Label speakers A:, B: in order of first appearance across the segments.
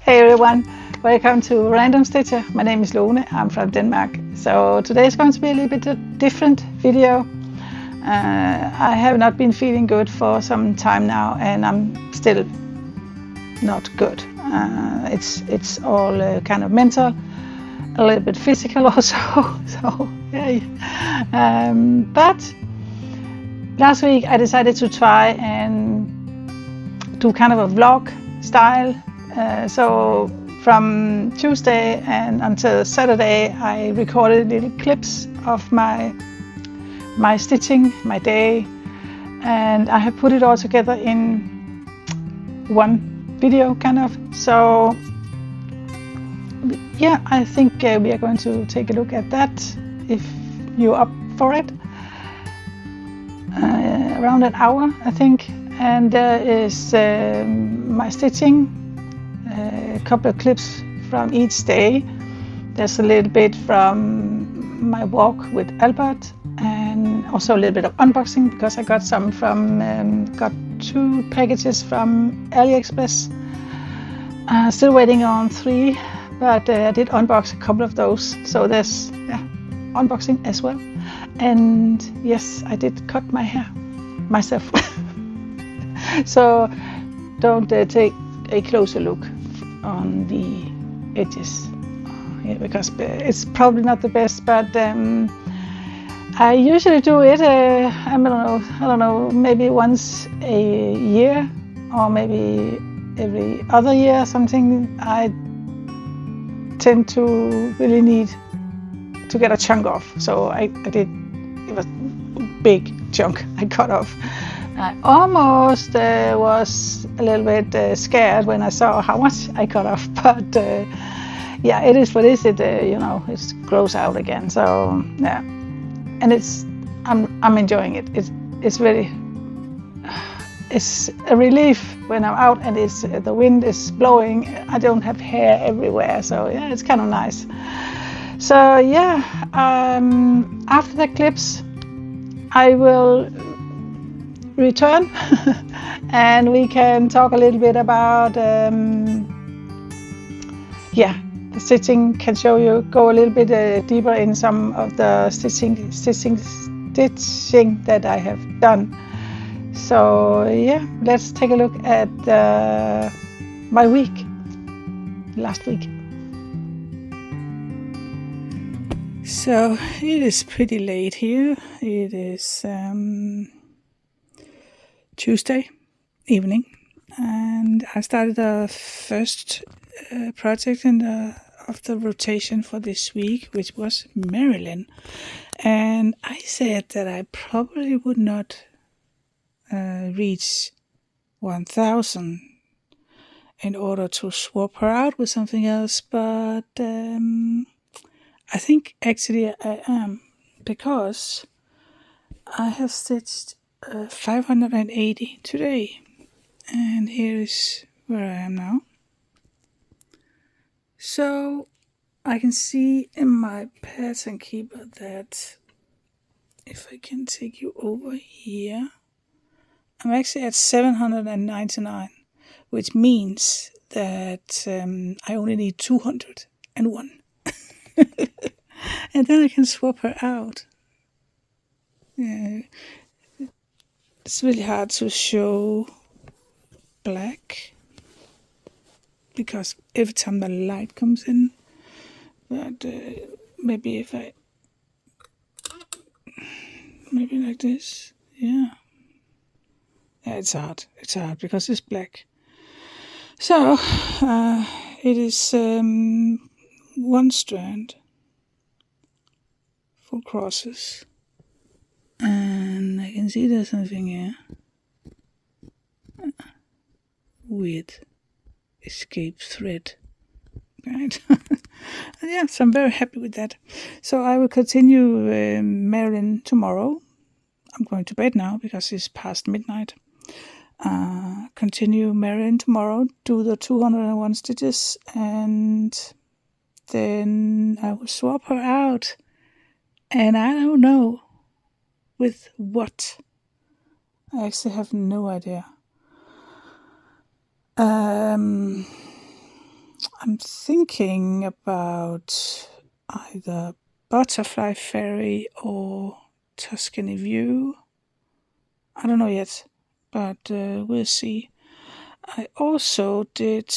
A: Hey everyone, welcome to Random Stitcher. My name is Lone, I'm from Denmark. So today is going to be a little bit a different video. I have not been feeling good for some time now and I'm still not good. It's all kind of mental, a little bit physical also. So yeah. But last week I decided to try and do kind of a vlog style. So from Tuesday and until Saturday I recorded little clips of my stitching, my day, and I have put it all together in one video kind of. So yeah, I think we are going to take a look at that if you're up for it. Around an hour I think, and there is my stitching, a couple of clips from each day. There's a little bit from my walk with Albert and also a little bit of unboxing because I got some from, got 2 packages from AliExpress. Still waiting on 3, but I did unbox a couple of those. So there's unboxing as well. And yes, I did cut my hair myself. So don't take a closer look on the edges because it's probably not the best, but I usually do it I don't know, maybe once a year or maybe every other year something. I tend to really need to get a chunk off, so I did. It was a big chunk I cut off. I almost was a little bit scared when I saw how much I cut off, but yeah, it is what it is. You know, it grows out again. So yeah, and I'm enjoying it. It's really, it's a relief when I'm out and the wind is blowing. I don't have hair everywhere, so yeah, it's kind of nice. So yeah, after the clips, I will return and we can talk a little bit about the stitching. Can show you, go a little bit deeper in some of the stitching that I have done. So yeah, let's take a look at my week, last week. So it is pretty late here. It is Tuesday evening, and I started the first project of the rotation for this week, which was Marilyn. And I said that I probably would not reach 1,000 in order to swap her out with something else, but I think actually I am, because I have stitched 580 today, and here is where I am now. So I can see in my pattern keeper that if I can take you over here, I'm actually at 799, which means that I only need 201. And then I can swap her out. Yeah. It's really hard to show black because every time the light comes in, but maybe if I, maybe like this, yeah, it's hard because it's black. So it is 1 strand, full crosses, and I can see there's something here with escape thread, right? Yeah, so I'm very happy with that. So I will continue Marilyn tomorrow. I'm going to bed now because it's past midnight. Continue Marilyn tomorrow, do the 201 stitches, and then I will swap her out. And I don't know with what. I actually have no idea. I'm thinking about either Butterfly Ferry or Tuscany View. I don't know yet, but we'll see. I also did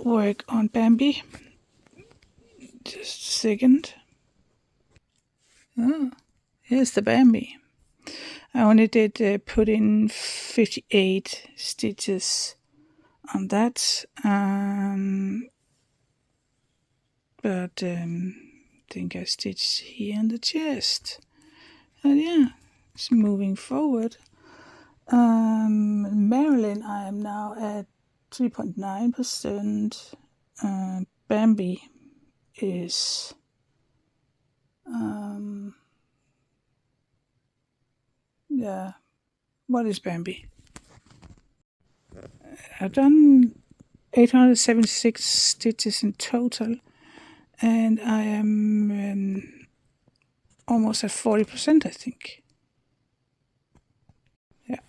A: work on Bambi. Just a second. Oh, here's the Bambi. I only did put in 58 stitches on that, but I think I stitched here in the chest. But yeah, it's moving forward. Marilyn, I am now at 3.9%. Bambi is yeah. What is Bambi? I've done 876 stitches in total, and I am almost at 40%, I think. Yeah,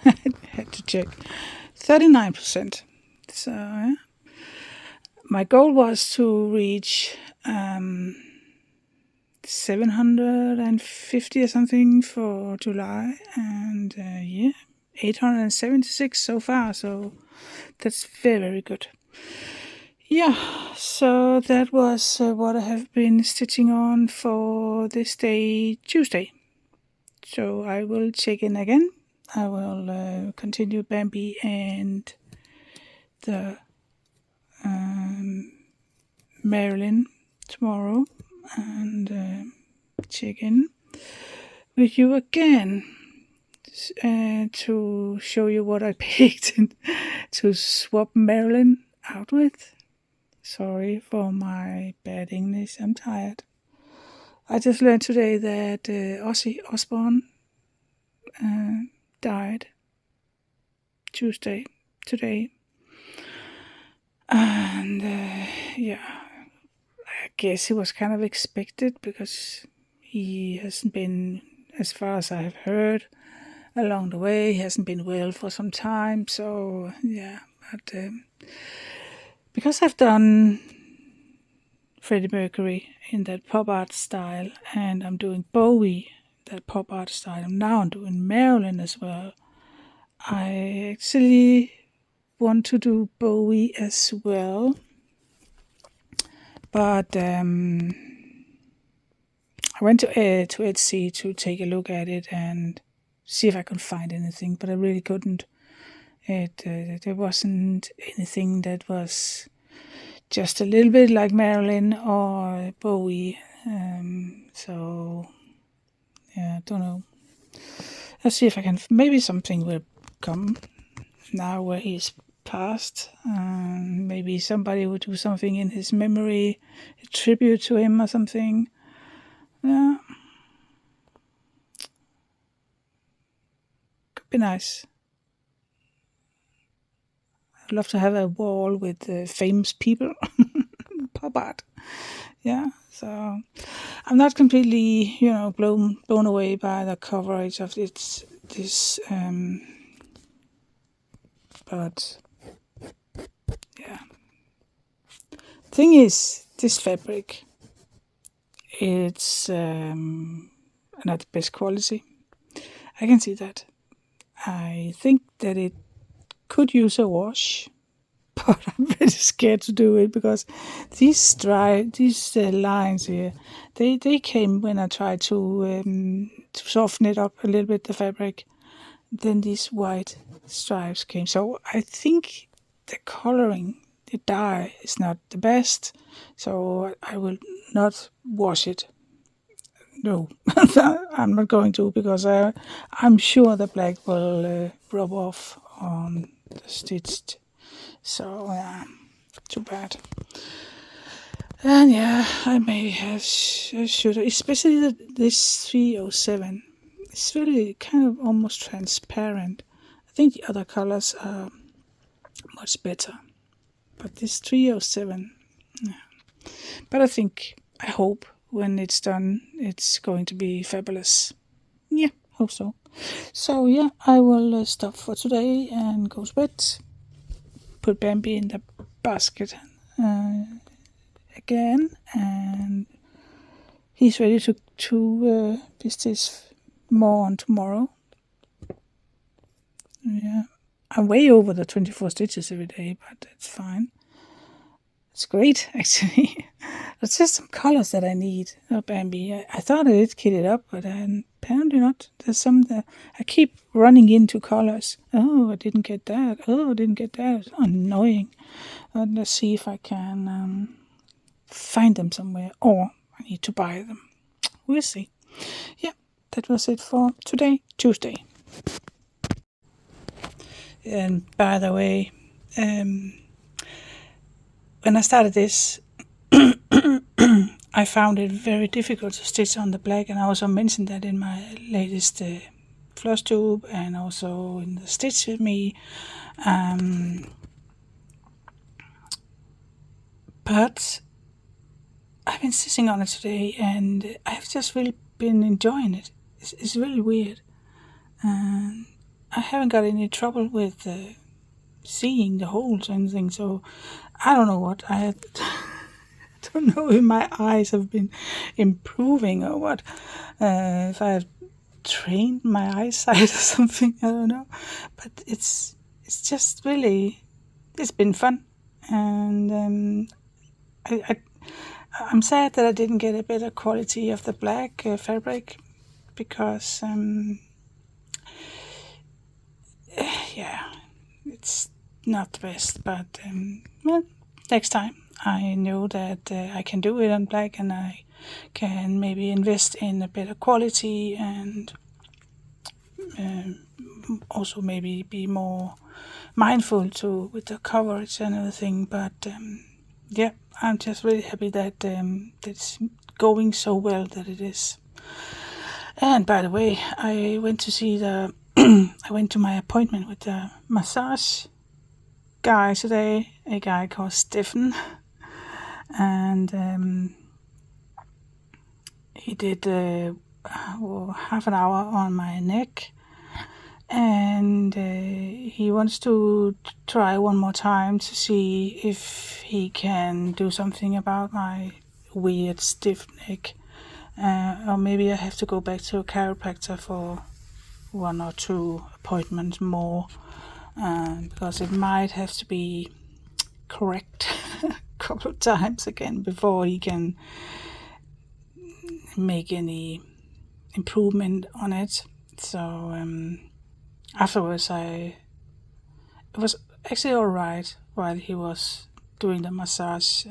A: I had to check. 39%. So yeah. My goal was to reach 750 or something for July, and yeah, 876 so far, so that's very, very good. Yeah, so that was what I have been stitching on for this day, Tuesday. So I will check in again. I will continue Bambi and the Marilyn tomorrow, and check in with you again to show you what I picked and to swap Marilyn out with. Sorry for my bad English, I'm tired. I just learned today that Ozzy Osbourne died Tuesday, today. And yeah, I guess it was kind of expected because he hasn't been, as far as I've heard along the way, he hasn't been well for some time. So yeah, but because I've done Freddie Mercury in that pop art style, and I'm doing Bowie, that pop art style, and now I'm doing Marilyn as well, I actually want to do Bowie as well, but I went to Etsy to take a look at it and see if I could find anything, but I really couldn't. There wasn't anything that was just a little bit like Marilyn or Bowie. So yeah, I don't know. Let's see if I can. Maybe something will come now where he's passed. Maybe somebody will do something in his memory, a tribute to him or something. Yeah, could be nice. I'd love to have a wall with famous people, pop art. Yeah, so I'm not completely, blown away by the coverage of this. But yeah, thing is, this fabric, it's not the best quality. I can see that. I think that it could use a wash, but I'm really scared to do it because these lines here, they came when I tried to soften it up a little bit, the fabric. Then these white stripes came. So I think the coloring, the dye is not the best. So I will not wash it. No, I'm not going to, because I'm sure the black will rub off on the stitched. So yeah, too bad. And yeah, I should, especially this 307. It's really kind of almost transparent. I think the other colors are much better, but this 307, yeah. But I hope when it's done, it's going to be fabulous. Yeah, hope so. So yeah, I will stop for today and go to bed. Put Bambi in the basket again, and he's ready to be stitched more on tomorrow. Yeah, I'm way over the 24 stitches every day, but it's fine. It's great, actually. It's just some colors that I need. Oh, Bambi. I thought I did kit it up, but apparently not. There's some that I keep running into colors. Oh, I didn't get that. Oh, I didn't get that. It's annoying. Let's see if I can find them somewhere, or I need to buy them. We'll see. Yeah, that was it for today, Tuesday. And by the way, when I started this, I found it very difficult to stitch on the black, and I also mentioned that in my latest FLOSSTUBE and also in the Stitch With Me. But I've been stitching on it today, and I've just really been enjoying it. It's really weird. And I haven't got any trouble with seeing the holes or anything, so I don't know what. I don't know if my eyes have been improving or what. If I have trained my eyesight or something, I don't know. But it's just really, it's been fun. And I'm sad that I didn't get a better quality of the black fabric, because yeah, it's not the best, but well, next time I know that I can do it on black, and I can maybe invest in a better quality, and also maybe be more mindful too with the coverage and everything. But yeah, I'm just really happy that it's going so well that it is. And by the way, I went to see I went to my appointment with the massage guy today, a guy called Stefan, and he did half an hour on my neck, and he wants to try one more time to see if he can do something about my weird stiff neck, or maybe I have to go back to a chiropractor for 1 or 2 appointments more, because it might have to be correct a couple of times again before he can make any improvement on it. So afterwards, it was actually alright while he was doing the massage.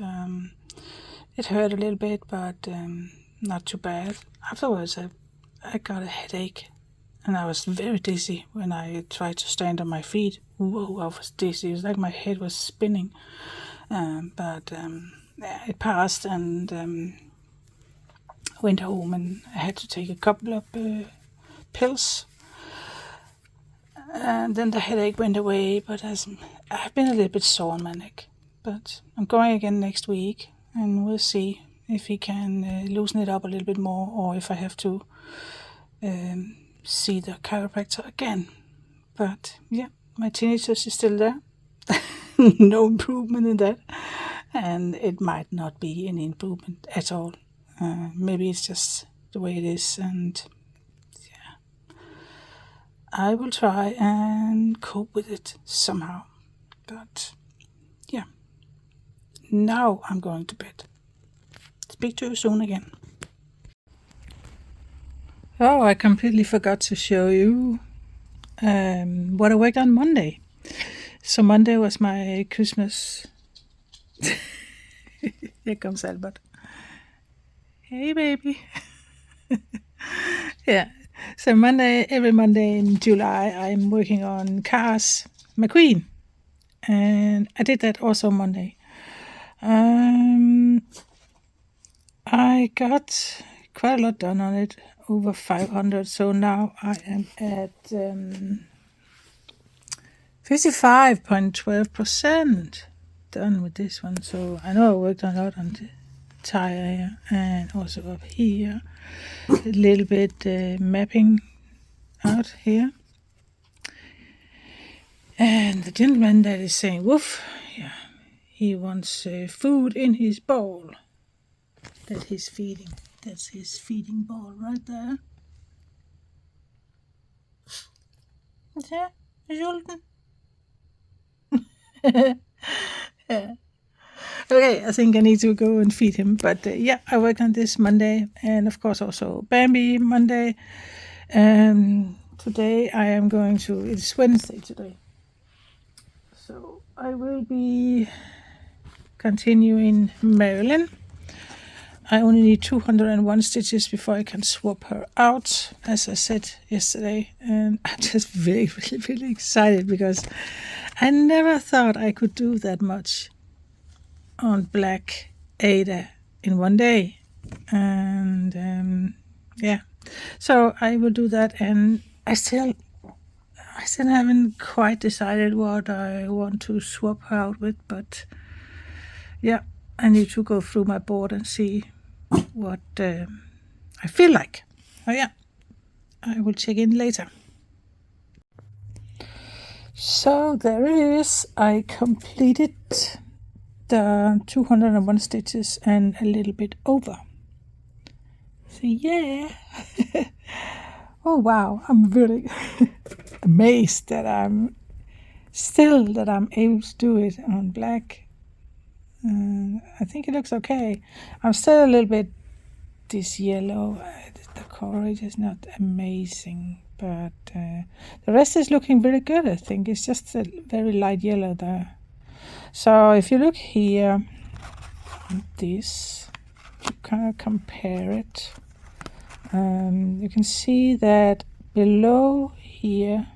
A: It hurt a little bit, but not too bad. Afterwards, I got a headache, and I was very dizzy when I tried to stand on my feet. Whoa, I was dizzy. It was like my head was spinning. But yeah, it passed, and I went home, and I had to take a couple of pills. And then the headache went away, but I've been a little bit sore on my neck. But I'm going again next week, and we'll see if he can loosen it up a little bit more, or if I have to see the chiropractor again. But yeah, my tinnitus is still there. No improvement in that, and it might not be any improvement at all. Maybe it's just the way it is, and yeah, I will try and cope with it somehow. But yeah, now I'm going to bed. Speak to you soon again. Oh, I completely forgot to show you what I worked on Monday. So Monday was my Christmas. Here comes Albert. Hey, baby. Yeah. So every Monday in July, I'm working on cars, McQueen, and I did that also Monday. I got quite a lot done on it, over 500. So now I am at 55.12% done with this one. So I know I worked a lot on the tire and also up here, a little bit mapping out here. And the gentleman that is saying woof, yeah, he wants food in his bowl. that he's feeding. That's his feeding ball right there. Yeah, sulten. Yeah. Okay, I think I need to go and feed him. But yeah, I worked on this Monday, and of course also Bambi Monday. Today I am going to. It's Wednesday today, so I will be continuing Marilyn. I only need 201 stitches before I can swap her out, as I said yesterday, and I'm just really, really, really excited because I never thought I could do that much on black Ada in one day. And yeah, so I will do that, and I still haven't quite decided what I want to swap her out with, but yeah, I need to go through my board and see what I feel like. Oh yeah, I will check in later. So there it is. I completed the 201 stitches and a little bit over. So yeah. Oh wow, I'm really amazed that I'm able to do it on black. I think it looks okay. I'm still a little bit this yellow. The coverage is not amazing, but the rest is looking very good. I think it's just a very light yellow there. So if you look here on this, you kind of compare it. You can see that below here,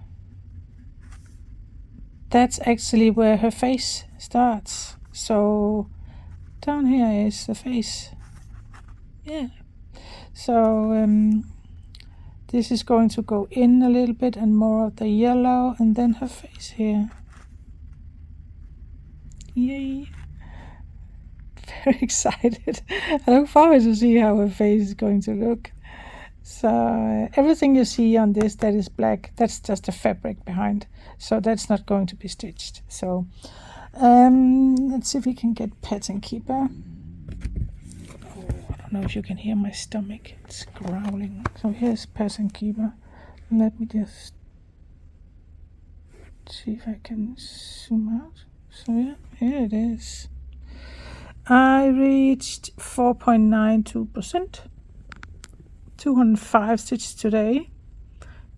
A: that's actually where her face starts. So down here is the face. Yeah. So this is going to go in a little bit and more of the yellow, and then her face here. Yay. Very excited. I look forward to see how her face is going to look. So everything you see on this that is black, that's just the fabric behind. So that's not going to be stitched. So let's see if we can get pattern keeper. Oh, I don't know if you can hear my stomach. It's growling. So here's pattern keeper. Let me just see if I can zoom out. So yeah, here it is. I reached 4.92%. 205 stitches today,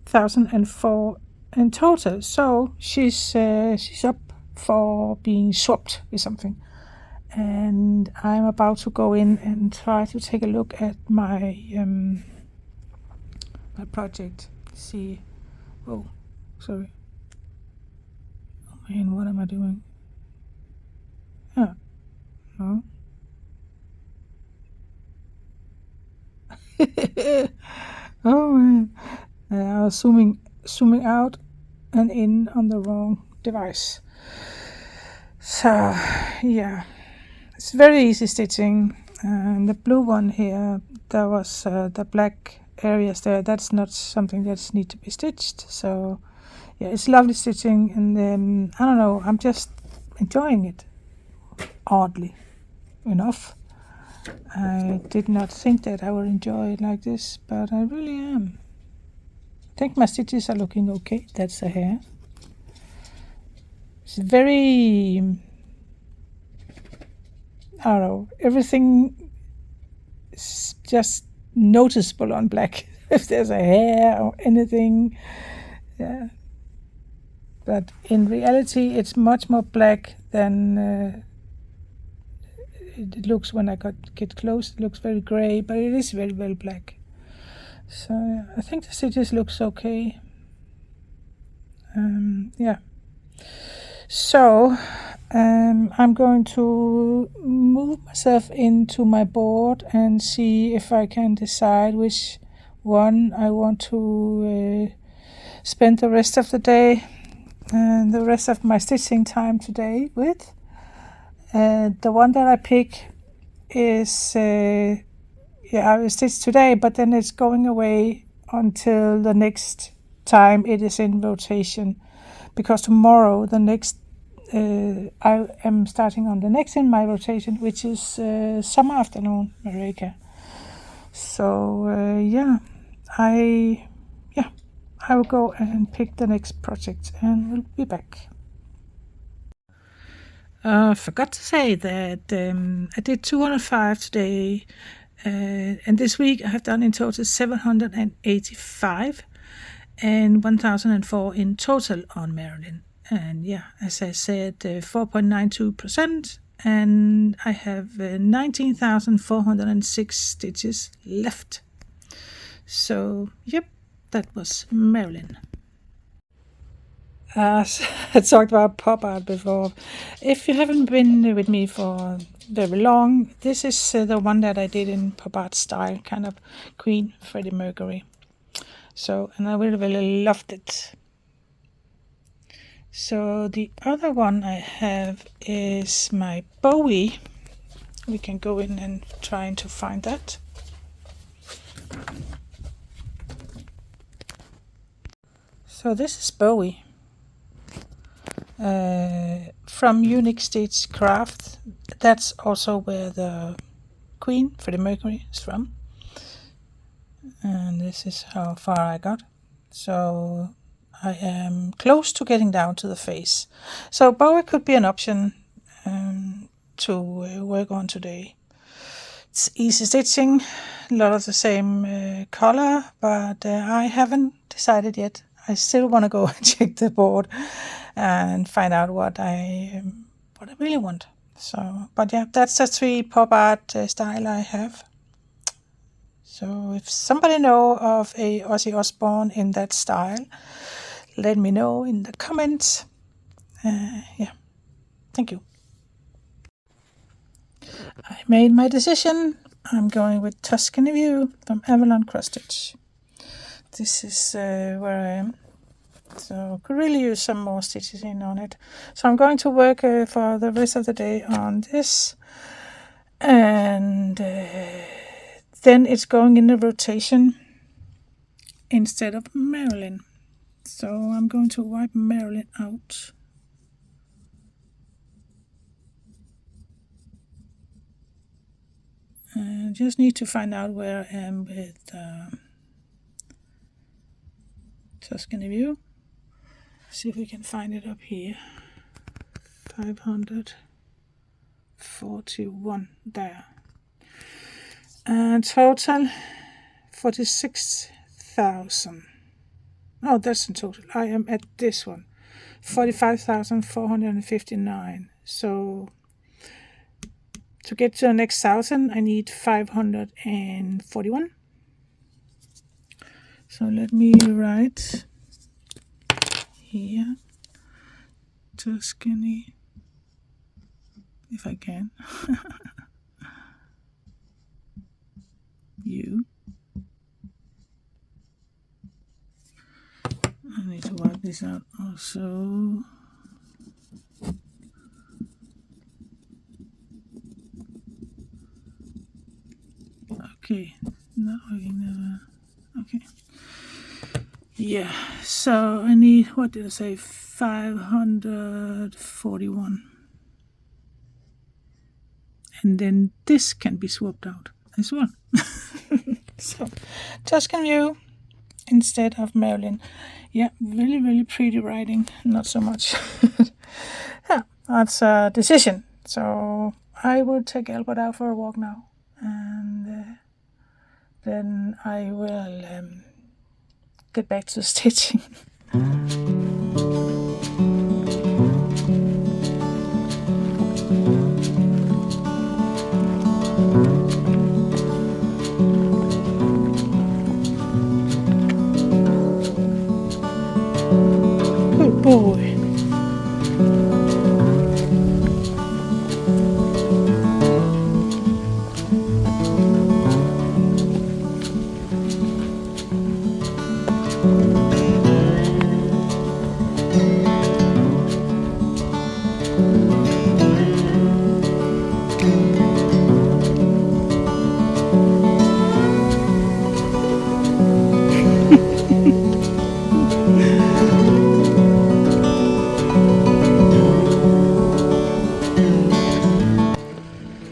A: 1,004 in total. So she's up for being swapped with something, and I'm about to go in and try to take a look at my my project. See, oh, sorry. Oh man, what am I doing? Yeah, no. Oh man, I was zooming out and in on the wrong device. So yeah, it's very easy stitching. And the blue one here, there was the black areas there. That's not something that needs to be stitched. So yeah, it's lovely stitching, and then I don't know, I'm just enjoying it. Oddly enough. I did not think that I would enjoy it like this, but I really am. I think my stitches are looking okay. That's the hair. It's very, I don't know, everything is just noticeable on black. If there's a hair or anything, yeah. But in reality, it's much more black than it looks when I get close. It looks very gray, but it is very, very black. So yeah, I think the stitches looks okay. Yeah. So I'm going to move myself into my board and see if I can decide which one I want to spend the rest of the day and the rest of my stitching time today with. The one that I pick is, I will stitch today, but then it's going away until the next time it is in rotation, because tomorrow the next I am starting on the next in my rotation, which is Summer Afternoon Marika. So I will go and pick the next project and we'll be back. Forgot to say that I did 205 today, and this week I have done in total 785 and 1004 in total on Marilyn. And yeah, as I said, 4.92%, and I have 19,406 stitches left. So yep, that was Marilyn. I talked about pop art before. If you haven't been with me for very long, this is the one that I did in pop art style, kind of Queen, Freddie Mercury. So, and I really, really loved it. So the other one I have is my Bowie. We can go in and try to find that. So this is Bowie. From Unique Stitch Craft. That's also where the Queen, Freddie Mercury, is from. And this is how far I got. So I am close to getting down to the face. So Bowie could be an option to work on today. It's easy stitching, a lot of the same color, but I haven't decided yet. I still want to go and check the board and find out what I really want. So, but yeah, that's the 3 pop art style I have. So if somebody know of a Ozzy Osbourne in that style, let me know in the comments. Yeah, thank you. I made my decision. I'm going with Tuscany View from Avalon Cross Stitch. This is where I am. So could really use some more stitches in on it. So I'm going to work for the rest of the day on this, and then it's going in the rotation instead of Marilyn. So I'm going to wipe Marilyn out. I just need to find out where I am with Tuscany View. See if we can find it up here. 541 there. And total 46,000. Oh, that's in total. I am at this one. 45,459. So to get to the next 1,000, I need 541. So let me write here, Tuscany, if I can. You. I need to wipe this out also. Okay, not working now. Okay. Yeah, so I need, what did I say, 541. And then this can be swapped out as well. So, Tuscan View instead of Marilyn. Yeah, really, really pretty writing, not so much. Yeah, that's a decision. So I will take Albert out for a walk now, and then I will get back to stitching. Good boy.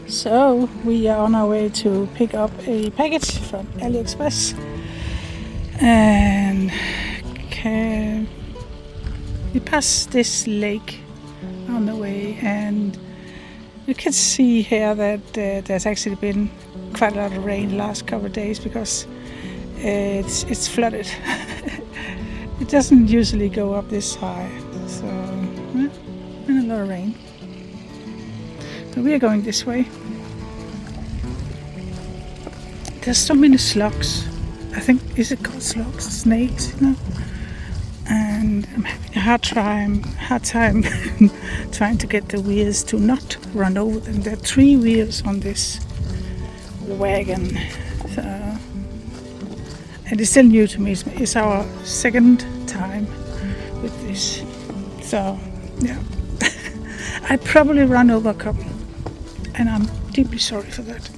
A: So we are on our way to pick up a package from AliExpress, and we pass this lake on the way, and you can see here that there's actually been quite a lot of rain the last couple of days because it's flooded. It doesn't usually go up this high, so yeah, and a lot of rain. So we are going this way. There's so many slugs. I think, is it called slugs? Snakes, you know? And I'm having a hard time trying to get the wheels to not run over them. There are 3 wheels on this wagon. So, and it's still new to me. It's our second time with this. So, yeah. I probably run over a couple, and I'm deeply sorry for that.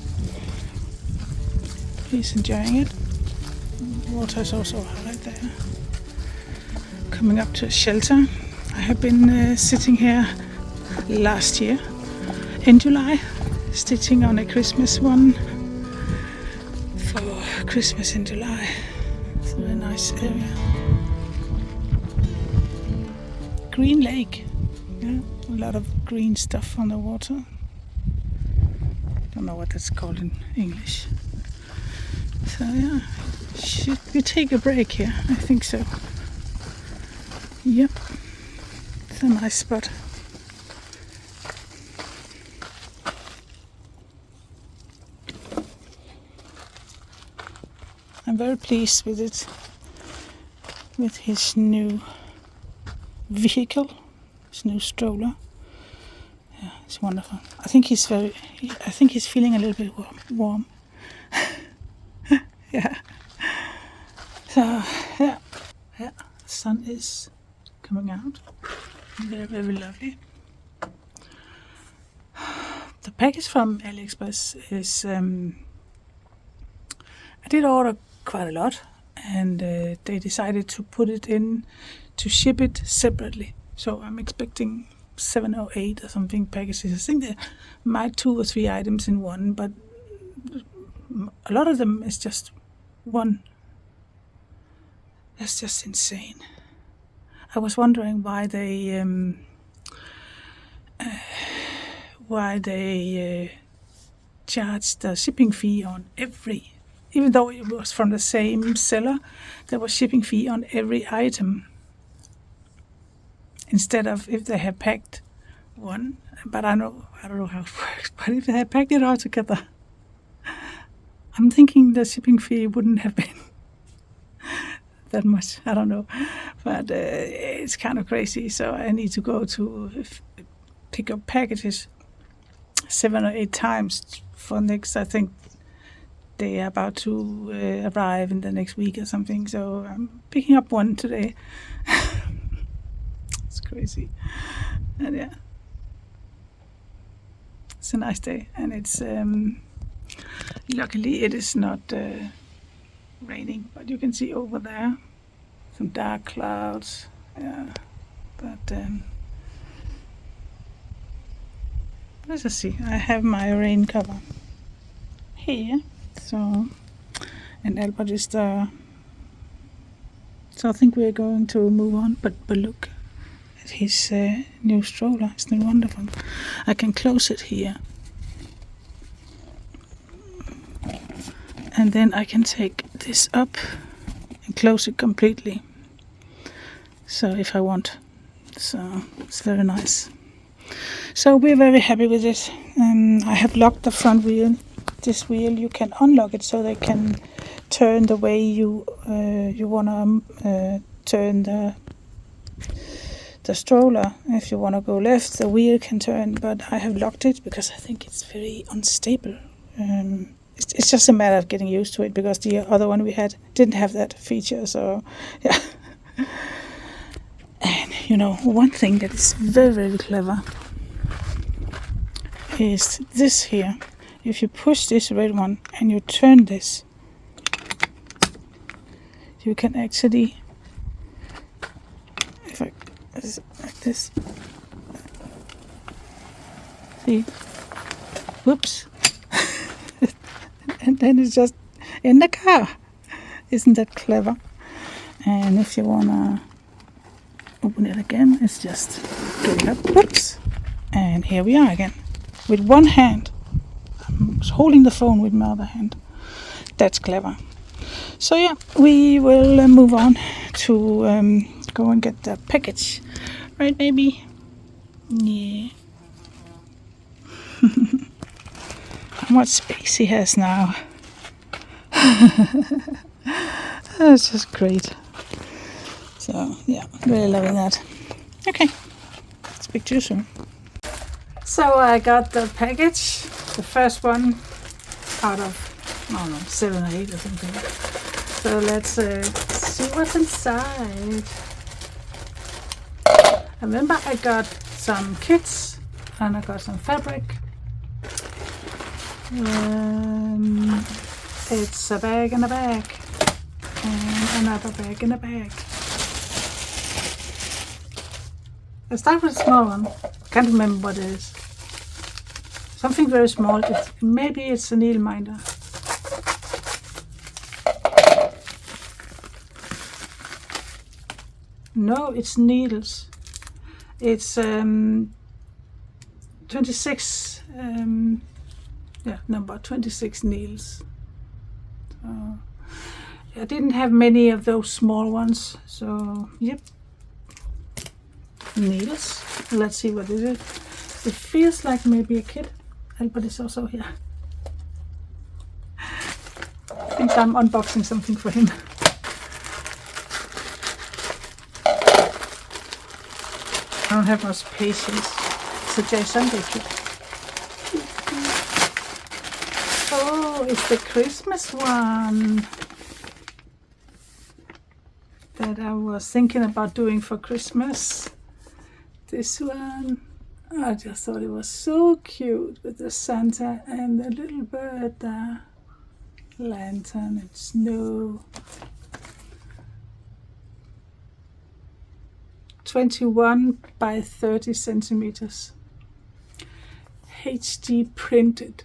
A: He's enjoying it. Water is also high there. Coming up to a shelter. I have been sitting here last year in July, stitching on a Christmas one for Christmas in July. It's a very nice area. Green lake. Yeah, a lot of green stuff on the water. Don't know what that's called in English. So yeah, should we take a break here? I think so. Yep, it's a nice spot. I'm very pleased with it, with his new vehicle, his new stroller. Yeah, it's wonderful. I think he's feeling a little bit warm. Yeah. So yeah, the sun is coming out. Very, very lovely. The package from AliExpress is I did order quite a lot, and they decided to put it in to ship it separately. So I'm expecting 7 or 8 or something packages. I think there might 2 or 3 items in one, but a lot of them is just one. That's just insane. I was wondering why they charged the shipping fee on every, even though it was from the same seller, there was shipping fee on every item instead of if they had packed one. But I don't know how it works. But if they had packed it all together, I'm thinking the shipping fee wouldn't have been that much. I don't know, but it's kind of crazy. So I need to go to pick up packages 7 or 8 times for next. I think they are about to arrive in the next week or something. So I'm picking up one today. It's crazy, and yeah, it's a nice day, and it's luckily it is not raining, but you can see over there some dark clouds. Yeah, but let's just see. I have my rain cover here, so, and Albert is there. So I think we're going to move on. But look at his new stroller. Isn't it wonderful? I can close it here, and then I can take this up and close it completely. So if I want, so it's very nice. So we're very happy with it. I have locked the front wheel. This wheel, you can unlock it so they can turn the way you wanna turn the stroller. If you wanna go left, the wheel can turn. But I have locked it because I think it's very unstable. It's just a matter of getting used to it, because the other one we had didn't have that feature. So yeah. And you know, one thing that is very, very clever is this here. If you push this red one and you turn this, you can actually, if I like this, see, whoops. And then it's just in the car. Isn't that clever? And if you wanna open it again, it's just going up, whoops, and here we are again with one hand. I'm holding the phone with my other hand. That's clever. So yeah, we will move on to go and get the package, right, baby? Yeah. How much space he has now. That's just great. So yeah, really loving that. Okay, speak to you soon. So I got the package, the first one out of, I don't know, 7 or 8 or something. So let's see what's inside. I remember I got some kits and I got some fabric. It's a bag and a bag and another bag and a bag. Let's start with a small one. Can't remember what it is. Something very small. Maybe it's a needle minder. No, it's needles. It's 26. Number 26 needles. I didn't have many of those small ones, so yep. Needles. Let's see what it is. It feels like maybe a kid, but it's also here. I think I'm unboxing something for him. I don't have much patience. It's a Jay Sunday kit. Oh, it's the Christmas one that I was thinking about doing for Christmas. This one, I just thought it was so cute with the Santa and the little bird there. Lantern and snow. 21 by 30 centimeters. HD printed.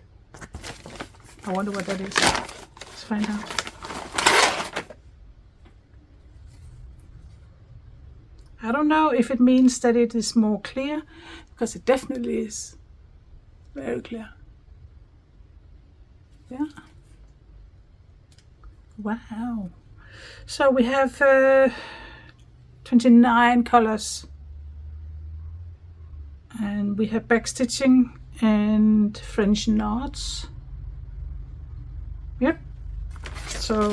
A: I wonder what that is. Let's find out. I don't know if it means that it is more clear, because it definitely is very clear. Yeah. Wow. So we have 29 colors. And we have back stitching and French knots. Yep. So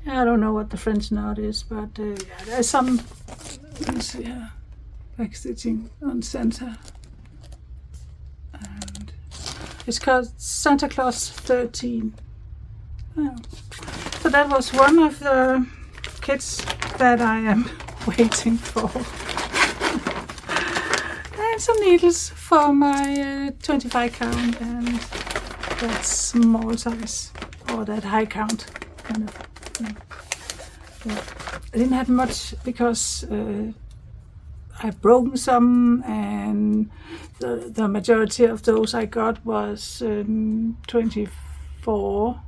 A: I don't know what the French knot is, but yeah, there's some. Let's see here, back stitching on Santa, and it's called Santa Claus 13. Yeah. So that was one of the kits that I am waiting for. And some needles for my 25 count and that small size, or that high count kind of. Yeah. I didn't have much because I've broken some, and the majority of those I got was 24,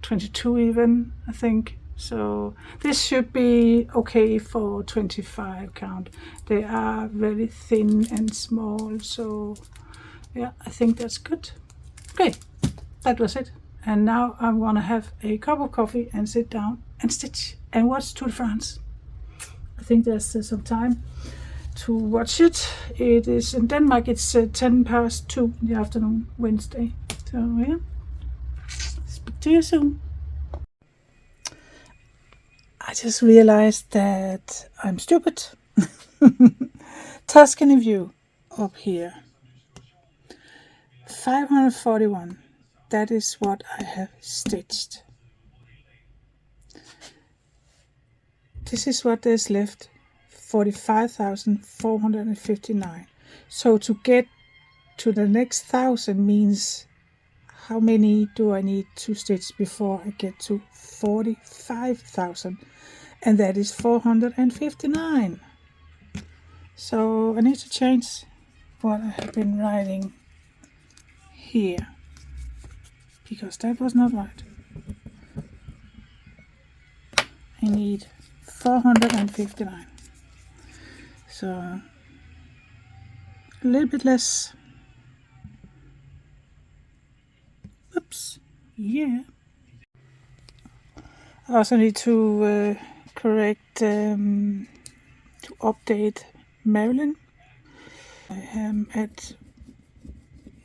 A: 22 even, I think. So this should be okay for 25 count. They are very thin and small, so yeah, I think that's good. Okay, that was it. And now I want to have a cup of coffee and sit down and stitch and watch Tour de France. I think there's some time to watch it. It is in Denmark, it's 10 past 2 in the afternoon, Wednesday. So yeah, speak to you soon. I just realized that I'm stupid. Tuscany view up here. 541. That is what I have stitched. This is what there's left. 45,459. So to get to the next 1,000 means how many do I need to stitch before I get to 45,000? And that is 459. So I need to change what I have been writing here, because that was not right. I need 459. So a little bit less. Oops. Yeah. I also need to correct, to update Marilyn. I am at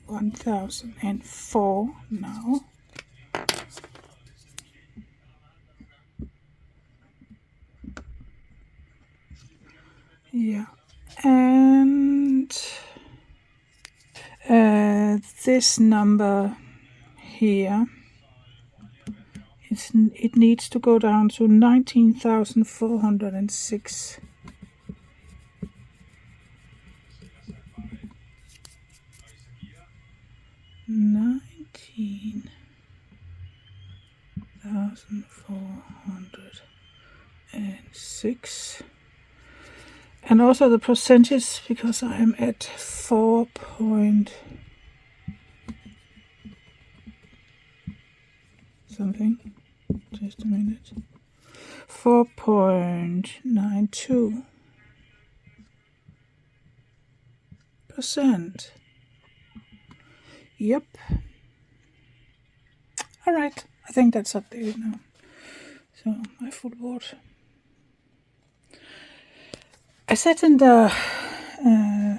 A: 1004 now. Yeah, and this number here, it needs to go down to 19,406. $19,406, and also the percentage, because I am at 4 point something. Just a minute. 4.92%. Yep. All right. I think that's updated now. So my full board. I said in the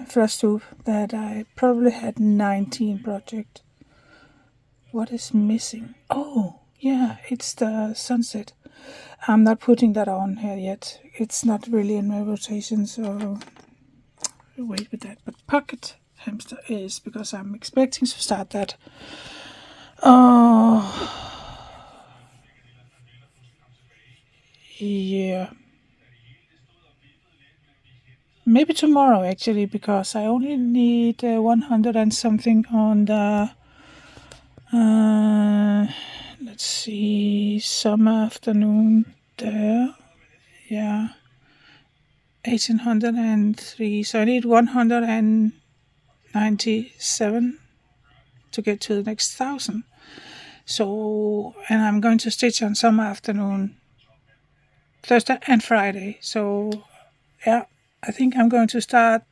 A: FLOSSTUBE that I probably had 19 projects. What is missing? Oh, yeah, it's the sunset. I'm not putting that on here yet. It's not really in my rotation, so I'll wait with that. But Pocket Hamster is, because I'm expecting to start that. Oh, yeah. Maybe tomorrow, actually, because I only need 100 and something on the, let's see, summer afternoon there. Yeah, 1803. So I need 197 to get to the next 1,000. So, and I'm going to stitch on summer afternoon, Thursday and Friday. So, yeah, I think I'm going to start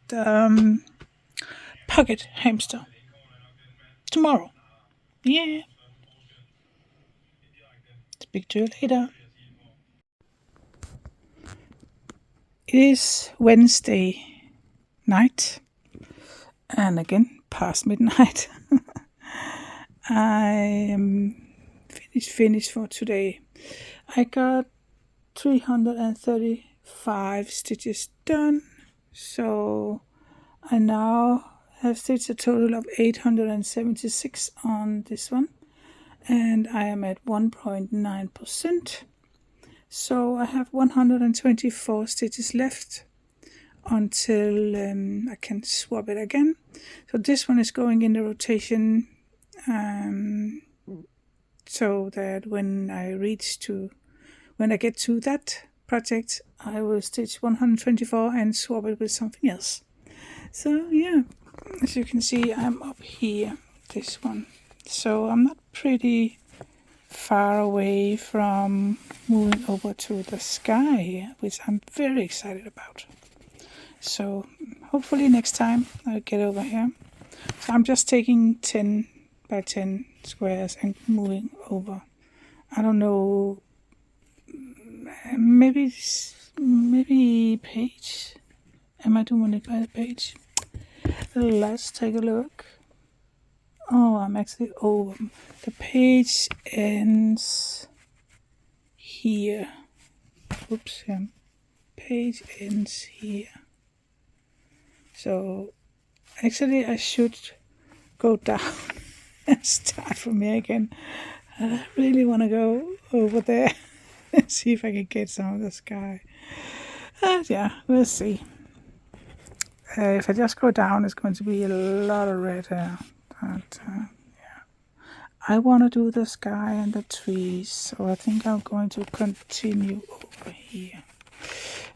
A: Pocket Hamster tomorrow. Yeah. Speak to you later. It is Wednesday night, and again past midnight. I am finished for today. I got 335 stitches done, so I now have stitched a total of 876 on this one, and I am at 1.9%. So I have 124 stitches left until I can swap it again. So this one is going in the rotation, so that when I get to that project, I will stitch 124 and swap it with something else. So yeah, as you can see, I'm up here, this one. So I'm not pretty far away from moving over to the sky here, which I'm very excited about. So hopefully next time I'll get over here. So I'm just taking 10 by 10 squares and moving over. I don't know, maybe page. Am I doing it by the page? Let's take a look. Oh, I'm actually over. The page ends here. Oops, yeah. Page ends here. So actually I should go down and start from here again. I really want to go over there and see if I can get some of the sky. Yeah, we'll see. If I just go down, it's going to be a lot of red hair. But yeah, I want to do the sky and the trees, so I think I'm going to continue over here.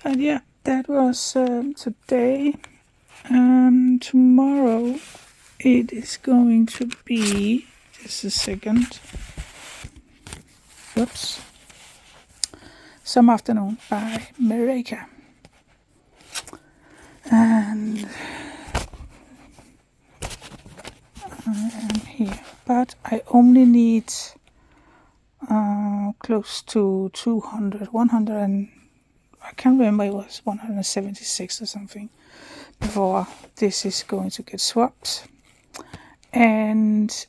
A: And yeah, that was today. Tomorrow it is going to be, just a second, whoops, Some Afternoon by Marika. And I am here, but I only need close to 200, 100, and I can't remember, it was 176 or something before this is going to get swapped. And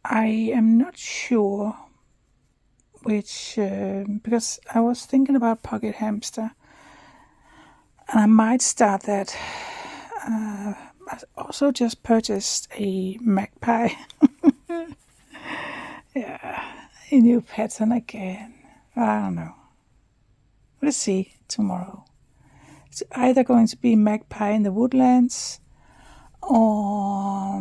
A: I am not sure which, because I was thinking about Pocket Hamster, and I might start that. I also just purchased a magpie. Yeah, a new pattern again. I don't know. We'll see tomorrow. It's either going to be magpie in the woodlands or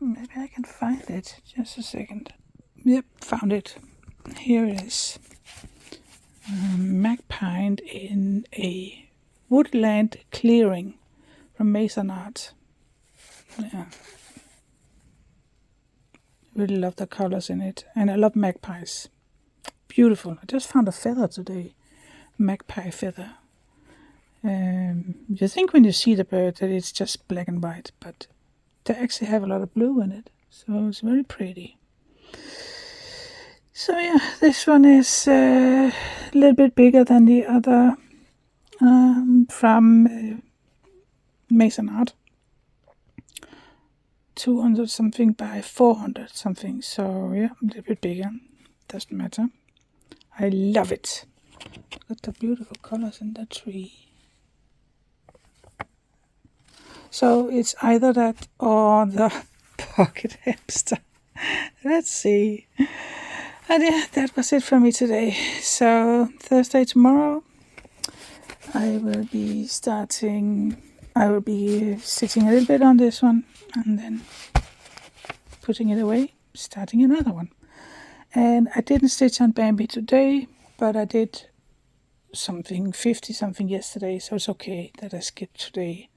A: maybe I can find it. Just a second. Yep, found it. Here it is. Magpie in a woodland clearing from Mason Art. Yeah. Really love the colors in it, and I love magpies. Beautiful. I just found a feather today, magpie feather. You think when you see the bird that it's just black and white, but they actually have a lot of blue in it, so it's very pretty. So yeah, this one is a little bit bigger than the other from Mason Art. 200 something by 400 something, so yeah, a little bit bigger. Doesn't matter. I love it. Look at the beautiful colors in the tree. So it's either that or the Pocket Hamster. Let's see. And yeah, that was it for me today. So Thursday tomorrow, I will be sitting a little bit on this one and then putting it away, starting another one. And I didn't stitch on Bambi today, but I did 50 something yesterday, so it's okay that I skipped today.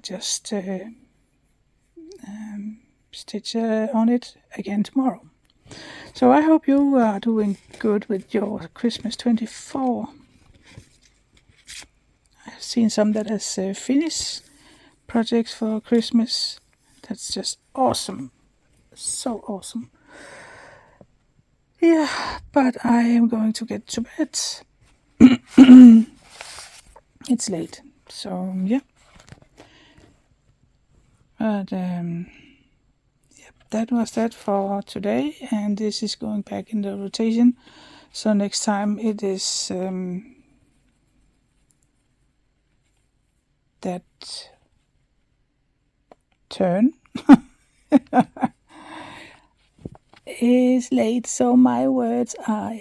A: Just stitch on it again tomorrow. So I hope you are doing good with your Christmas 24. I've seen some that has finished projects for Christmas. That's just awesome. So awesome. Yeah, but I am going to get to bed. It's late, so yeah. But that was that for today, and this is going back in the rotation. So next time it is that turn is late, so my words are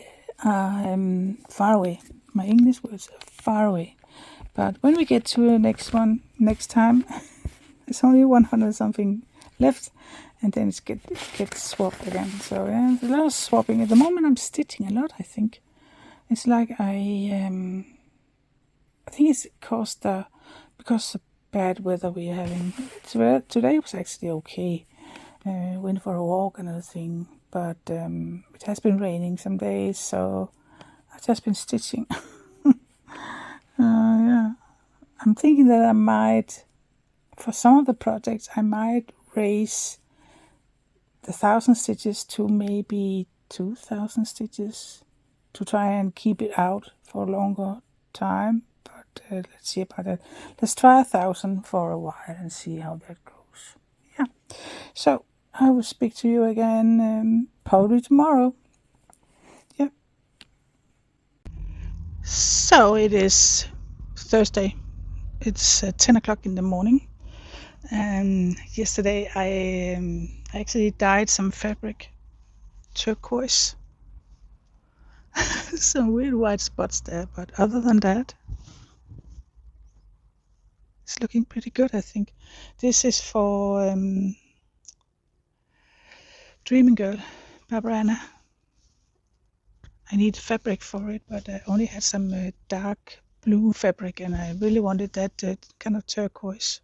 A: far away. My English words are far away. But when we get to the next time, it's only 100 something left, and then it gets swapped again. So yeah, there's a lot of swapping. At the moment I'm stitching a lot, I think. It's like I think it's because the bad weather we're having. Today was actually okay. Went for a walk and everything, but it has been raining some days, so I've just been stitching. Yeah, I'm thinking that I might, for some of the projects, I might raise the 1,000 stitches to maybe 2,000 stitches to try and keep it out for a longer time. But let's see about that. Let's try 1,000 for a while and see how that goes. Yeah. So I will speak to you again probably tomorrow. Yeah. So it is Thursday. It's 10 o'clock in the morning. And yesterday I actually dyed some fabric turquoise. Some weird white spots there, but other than that, it's looking pretty good, I think. This is for Dreaming Girl, Barbara Anna. I need fabric for it, but I only had some dark blue fabric, and I really wanted that kind of turquoise.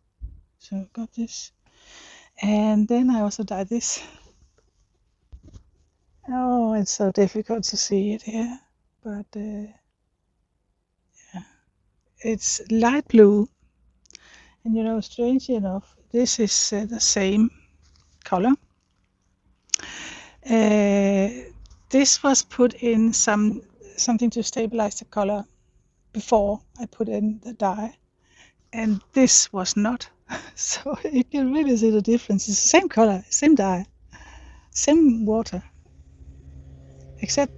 A: So I got this. And then I also dyed this. Oh, it's so difficult to see it here, but it's light blue. And you know, strangely enough, this is the same color. This was put in something to stabilize the color before I put in the dye, and this was not. So you can really see the difference. It's the same color, same dye, same water, except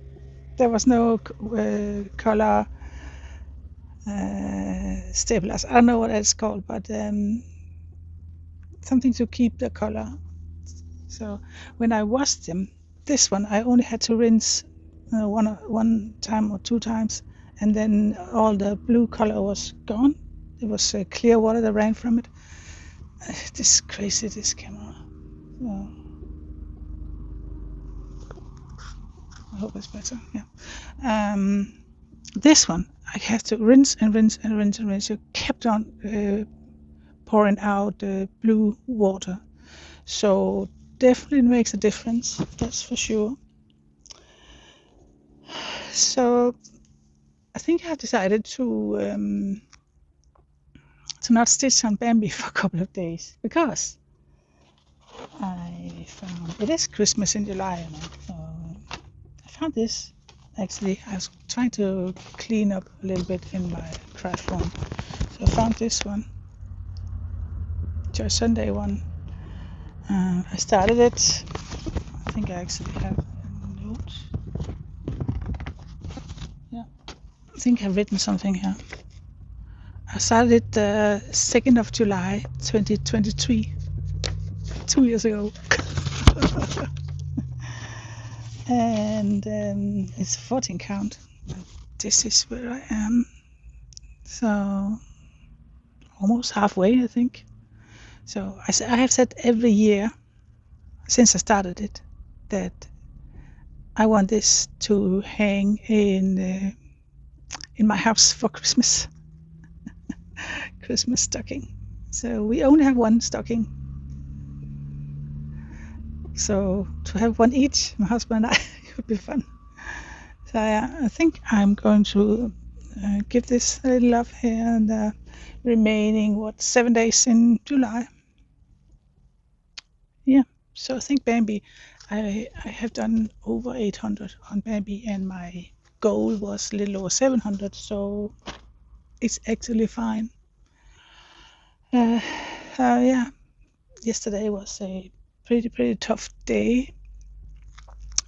A: there was no color stabilizer. I don't know what it's called, but something to keep the color. So when I washed them, this one I only had to rinse one time or two times, and then all the blue color was gone. It was clear water that ran from it. This is crazy, this camera. So, I hope it's better. Yeah. This one I have to rinse and rinse and rinse and rinse. You kept on pouring out blue water. So definitely makes a difference, that's for sure. So I think I've decided to not stitch on Bambi for a couple of days, because I found it is Christmas in July, you know. So I found this. Actually, I was trying to clean up a little bit in my craft room, so I found this one, just Sunday one. I started it. I think I actually have a note. Yeah, I think I've written something here. I started it the 2nd of July 2023, 2 years ago. And it's a 14 count. This is where I am. So almost halfway, I think. So I have said every year since I started it that I want this to hang in my house for Christmas. Christmas stocking. So we only have one stocking. So to have one each, my husband and I, it would be fun. So I think I'm going to give this a little love here, and the remaining 7 days in July. Yeah. So I think Bambi, I have done over 800 on Bambi, and my goal was a little over 700. So it's actually fine. Yeah. Yesterday was a pretty tough day,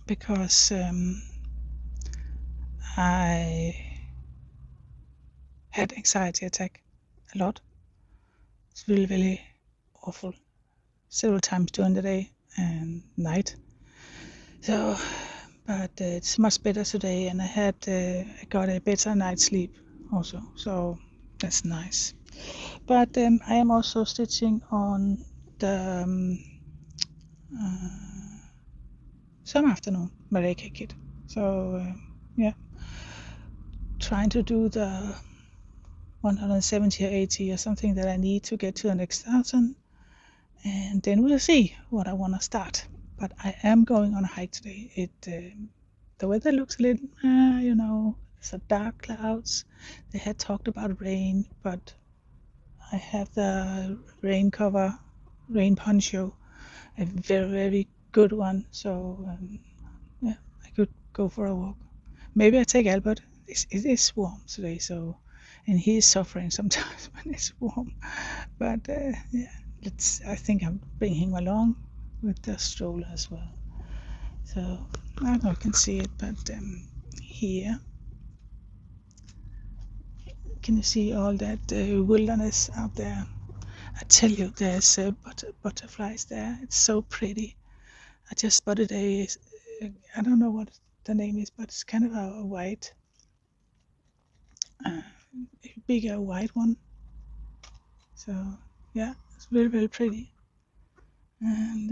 A: because I had anxiety attack a lot. It's really awful, several times during the day and night. So, but it's much better today, and I got a better night's sleep also. So that's nice. But I am also stitching on the some afternoon Mareka kit. So yeah, trying to do the 170 or 80 or something that I need to get to the next 1,000, and then we'll see what I want to start. But I am going on a hike today. The weather looks a little, you know, it's a dark clouds. They had talked about rain, but I have the rain cover, rain poncho, a very good one. So yeah, I could go for a walk. Maybe I take Albert. It is warm today, so, and he is suffering sometimes when it's warm. But yeah, I think I'm bringing him along with the stroller as well. So I don't know if you can see it, but here, can you see all that wilderness out there? I tell you, there's butterflies there. It's so pretty. I just spotted I don't know what the name is, but it's kind of a white, a bigger white one. So yeah, it's very pretty. And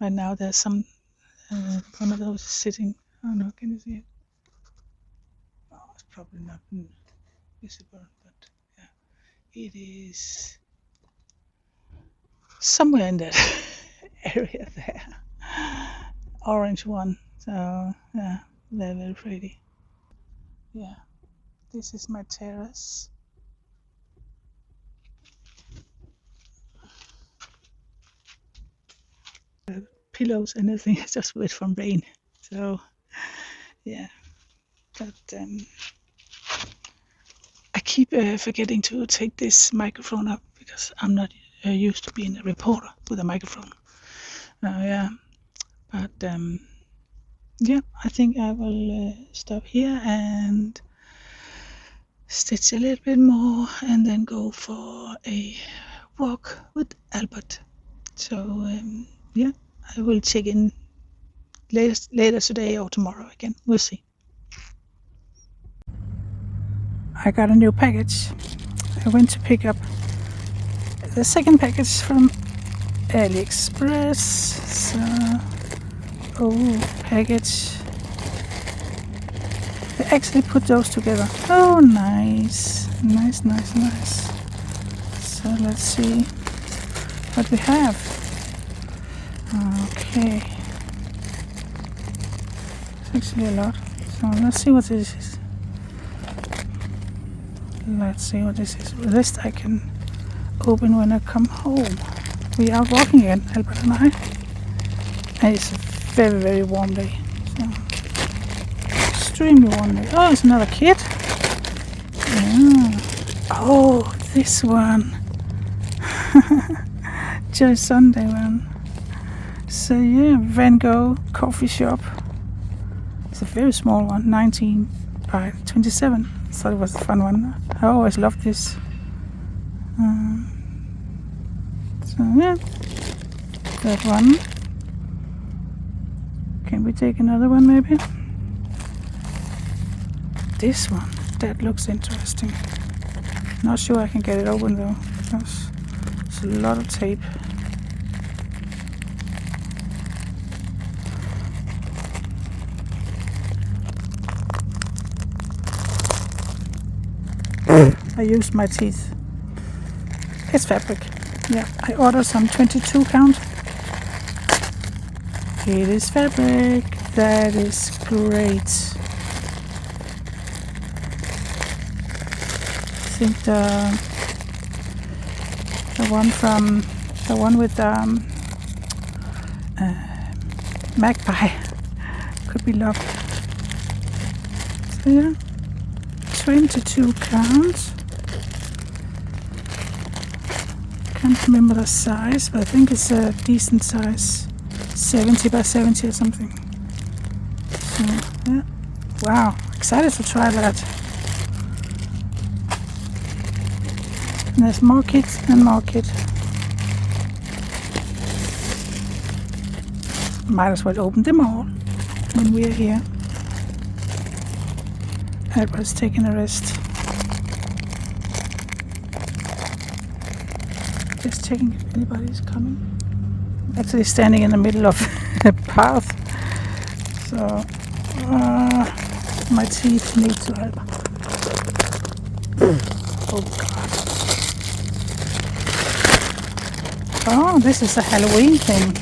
A: right now there's one of those sitting. I don't know, can you see it? probably not visible, but yeah, it is somewhere in that area there. Orange one. So yeah, they're very pretty. Yeah, this is my terrace. Pillows and everything is just wet from rain. So yeah, but I keep forgetting to take this microphone up because I'm not used to being a reporter with a microphone. Yeah, but yeah, I think I will stop here and stitch a little bit more and then go for a walk with Albert. So yeah, I will check in later today or tomorrow again. We'll see. I got a new package. I went to pick up the second package from AliExpress. So, package. They actually put those together. Oh, nice. Nice. So let's see what we have. Okay. It's actually a lot. So let's see what this is. Let's see what this is. This I can open when I come home. We are walking again, Albert and I. And it's a very warm day. So, extremely warm day. Oh, it's another kit. Yeah. Oh, this one. Just Sunday one. So yeah, Van Gogh coffee shop. It's a very small one, 19 by 27. I thought it was a fun one. I always loved this. So yeah, that one. Can we take another one maybe? This one, that looks interesting. Not sure I can get it open though, because it's a lot of tape. I used my teeth. It's fabric. Yeah, I ordered some 22 count. It is fabric. That is great. I think the one with magpie could be lovely. So yeah, 22 counts. Can't remember the size, but I think it's a decent size, 70 by 70 or something. So yeah, wow, excited to try that. And there's more kits and more kits. Might as well open them all when we are here. Edward's taking a rest. Just checking if anybody's coming. Actually standing in the middle of a path. So my teeth need to help. Oh god. Oh, this is a Halloween thing.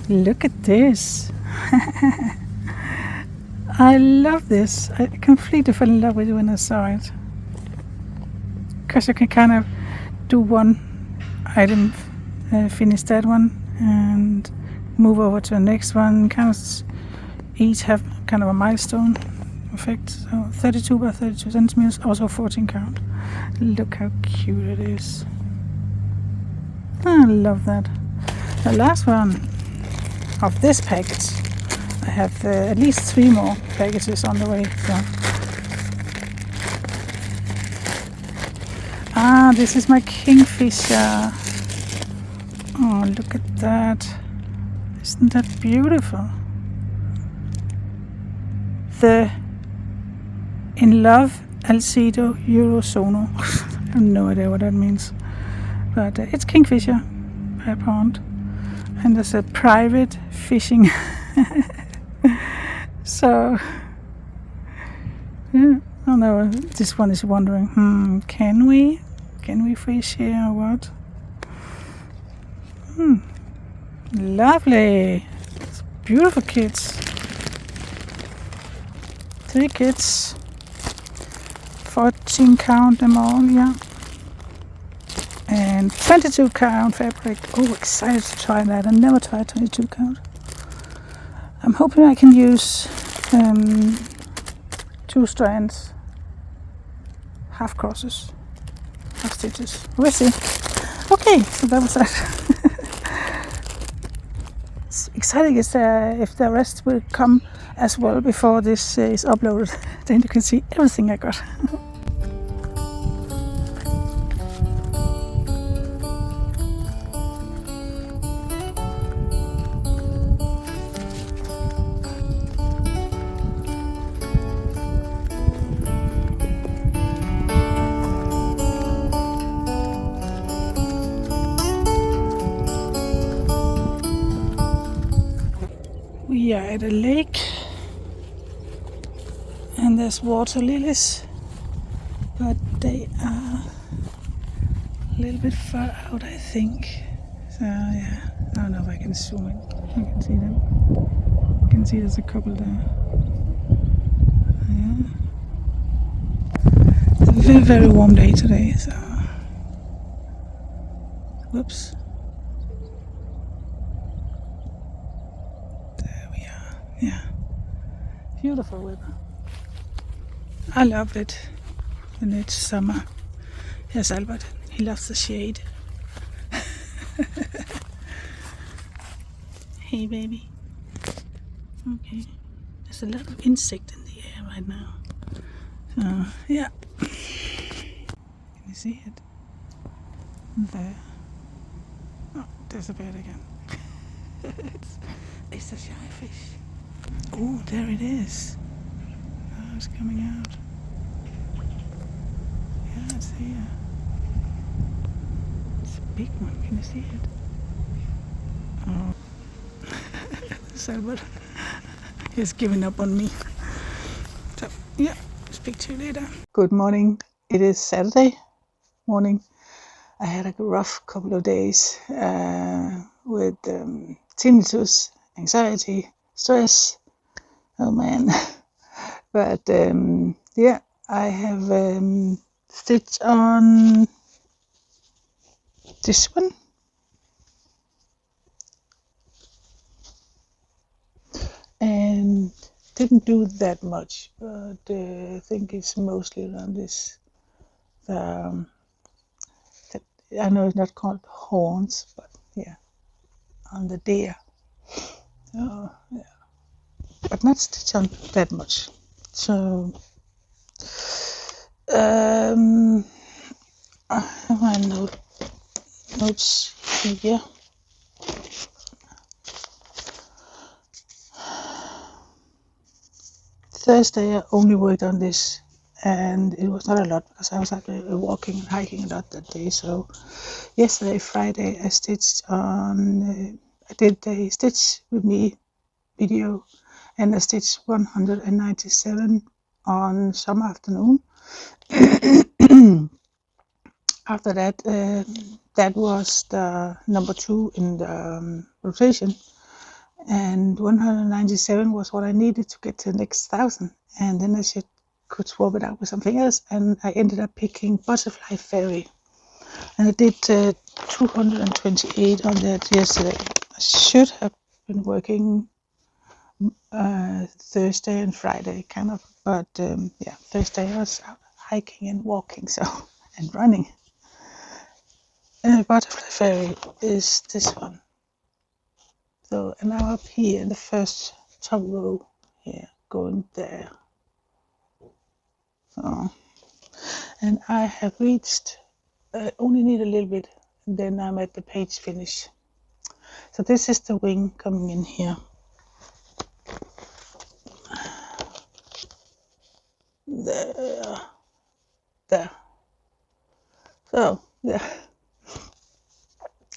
A: Look at this. I love this. I completely fell in love with it when I saw it. Because you can kind of do one item, finish that one, and move over to the next one. Kind of each have kind of a milestone effect. So 32 by 32 centimeters, also 14 count. Look how cute it is. I love that. The last one of this package, I have at least 3 more packages on the way. So. This is my kingfisher. Oh, look at that. Isn't that beautiful? The In Love Alcedo Eurosono. I have no idea what that means. But it's kingfisher by a pond. And there's a private fishing. So Yeah. Oh no, this one is wondering, can we free share or what? Lovely. It's beautiful kits. 3 kits. 14 count them all, yeah. And 22 count fabric. Oh, excited to try that. I never tried 22 count. I'm hoping I can use 2 strands, half crosses, half stitches. We'll see. Okay, so that was that. It's exciting is if the rest will come as well before this is uploaded. Then you can see everything I got. We are at a lake and there's water lilies, but they are a little bit far out, I think. So yeah, I don't know if I can zoom in. You can see them. You can see there's a couple there. Yeah. It's a very, very warm day today, so whoops. There we are. Yeah. Beautiful weather. I love it when it's summer. Here's Albert. He loves the shade. Hey baby. Okay. There's a lot of insect in the air right now. So yeah. Can you see it? There. Oh, disappeared again. it's a shy fish. Oh, there it is. Oh, it's coming out. Yeah, it's here. It's a big one. Can you see it? Oh. Albert. He's giving up on me. So, yeah, speak to you later. Good morning. It is Saturday morning. I had a rough couple of days with tinnitus, anxiety, stress. Oh man. But yeah, I have stitched on this one. And didn't do that much, but I think it's mostly around this. I know it's not called horns, but yeah, on the deer. So yeah, but not stitched on that much. So I have my notes here. Thursday I only worked on this, and it was not a lot because I was actually walking and hiking a lot that day. So yesterday, Friday, I stitched on. I did a stitch with me video, and I stitched 197 on some afternoon. After that, that was the number 2 in the rotation. And 197 was what I needed to get to the next 1,000, and then I could swap it out with something else, and I ended up picking Butterfly Fairy, and I did 228 on that yesterday. I should have been working Thursday and Friday kind of, but yeah, Thursday I was out hiking and walking, so and running. Butterfly Fairy is this one. So, and now up here in the first top row here, going there. So, and I have reached, only need a little bit, and then I'm at the page finish. So this is the wing coming in here. There. So, yeah.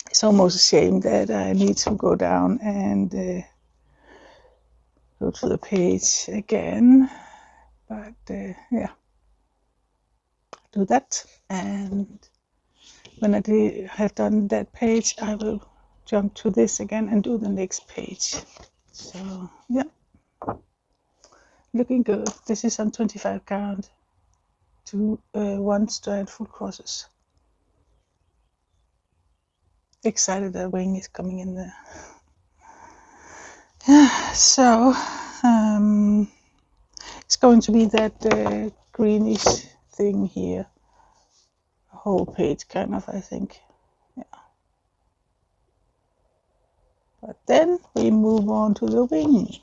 A: It's almost a shame that I need to go down and go to the page again, But yeah, do that, and when I have done that page, I will jump to this again and do the next page. So yeah, looking good. This is on 25 count to 1 strand full crosses. Excited that wing is coming in there. Yeah, so it's going to be that greenish thing here, whole page kind of, I think. Yeah. But then we move on to the wing.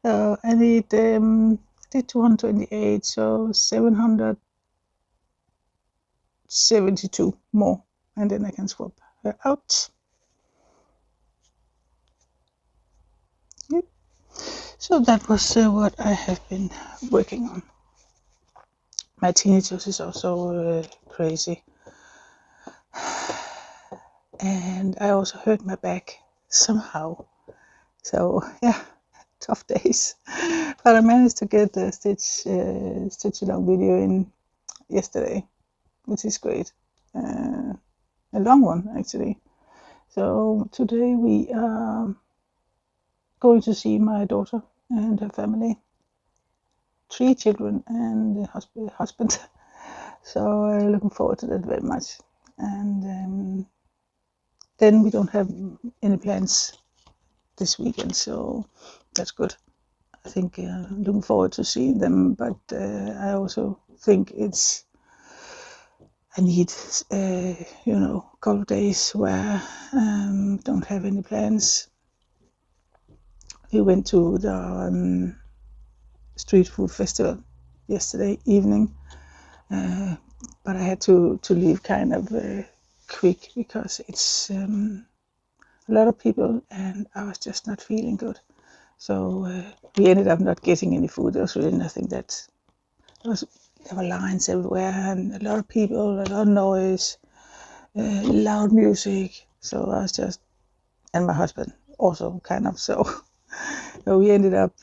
A: So I did 228, so 772 more, and then I can swap her out. Yep. So that was what I have been working on. My tinnitus is also crazy, and I also hurt my back somehow. So yeah, tough days. But I managed to get the stitch along video in yesterday, which is great. A long one actually. So today we are going to see my daughter and her family, 3 children and the husband. So looking forward to that very much. And then we don't have any plans this weekend, so that's good. I think looking forward to seeing them, but I also think I need a couple of days where don't have any plans. We went to the street food festival yesterday evening, but I had to leave kind of quick because it's a lot of people and I was just not feeling good. So we ended up not getting any food. There was really nothing there were lines everywhere and a lot of people, a lot of noise, loud music. So I was just, and my husband also kind of, so we ended up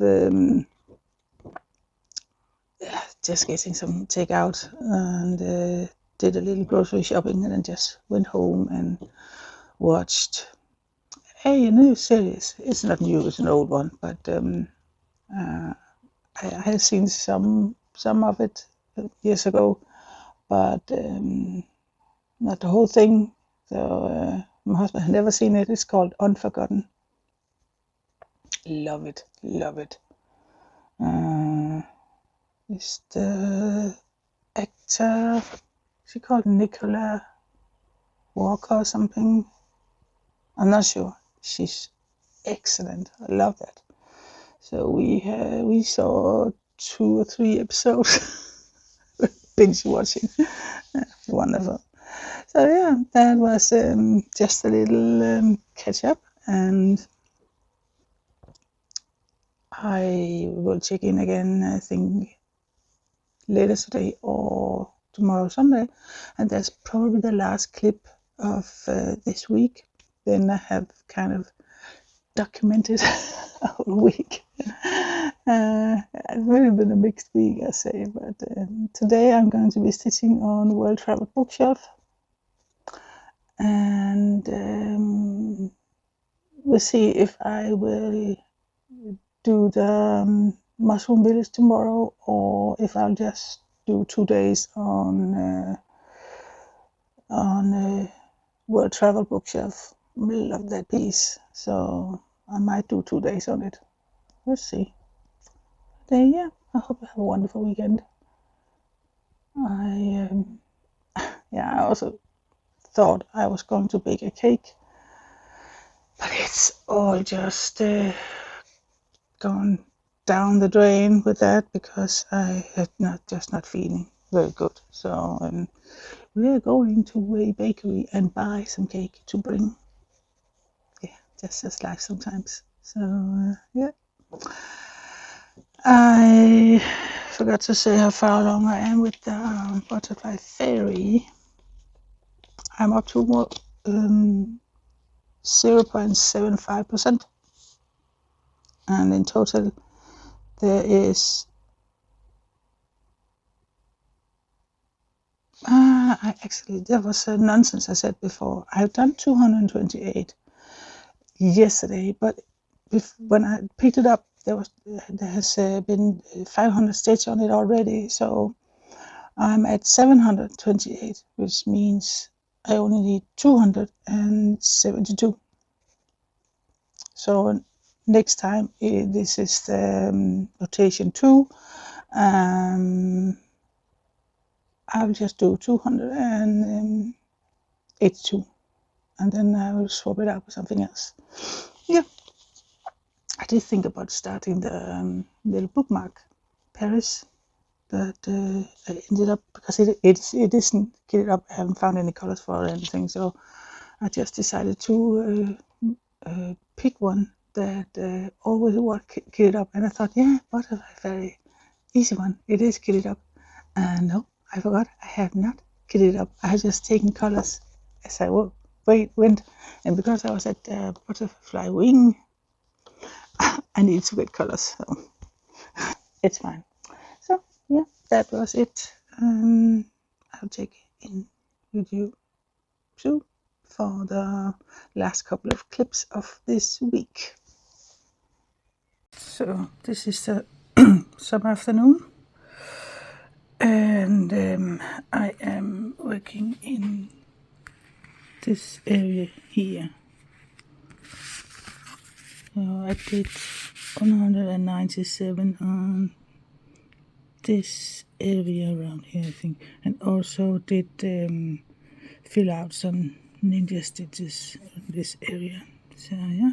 A: just getting some takeout and did a little grocery shopping and then just went home and watched a new series. It's not new, it's an old one, but I had seen some of it years ago, but not the whole thing. So my husband had never seen it. It's called Unforgotten. Love it, love it. It's the actor, she called Nicola Walker or something. I'm not sure. She's excellent. I love that. So we saw 2 or 3 episodes. Binge watching. Wonderful. So yeah, that was just a little catch up, and I will check in again, I think later today or tomorrow Sunday, and that's probably the last clip of this week. Then I have kind of documented a whole week. It's really been a mixed week, I say, but today I'm going to be stitching on World Travel Bookshelf, and we'll see if I will do the Mushroom Village tomorrow, or if I'll just do 2 days on World Travel Bookshelf. Love that piece, so I might do 2 days on it. We'll see. Then yeah, I hope you have a wonderful weekend. I also thought I was going to bake a cake, but it's all just gone down the drain with that because I had not feeling very good. So we are going to a bakery and buy some cake to bring. Yeah, just as life sometimes. So yeah. I forgot to say how far along I am with the Butterfly Fairy. I'm up to 0.75%, and in total there is That was nonsense I said before. I've done 228 yesterday, but when I picked it up, there has been 500 stitches on it already, so I'm at 728, which means I only need 272. So next time, this is the rotation 2. I'll just do 282, and then I will swap it out with something else. Yeah, I did think about starting the little bookmark Paris, but I ended up, because it isn't kitted up, I haven't found any colors for it or anything, so I just decided to pick one that always was kitted up, and I thought, yeah, butterfly, very easy one. It is kitted up. No, I forgot, I have not kitted up. I have just taken colors as I went, and because I was at butterfly wing, I need to get colors, so it's fine. So yeah, that was it. I'll take in video 2 for the last couple of clips of this week. So this is the summer afternoon, and I am working in this area here. So I did 197 on this area around here, I think, and also did fill out some ninja stitches in this area. So yeah,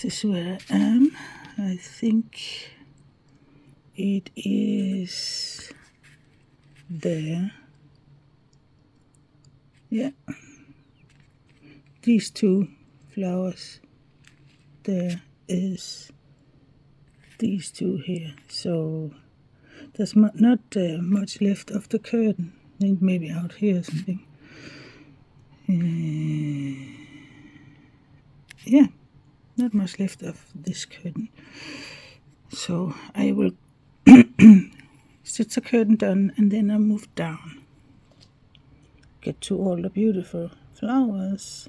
A: this is where I am. I think it is there. Yeah, these two flowers. There is these two here. So there's not much left of the curtain. I think maybe out here or something. Yeah, not much left of this curtain. So I will stitch the curtain done, and then I move down. Get to all the beautiful flowers.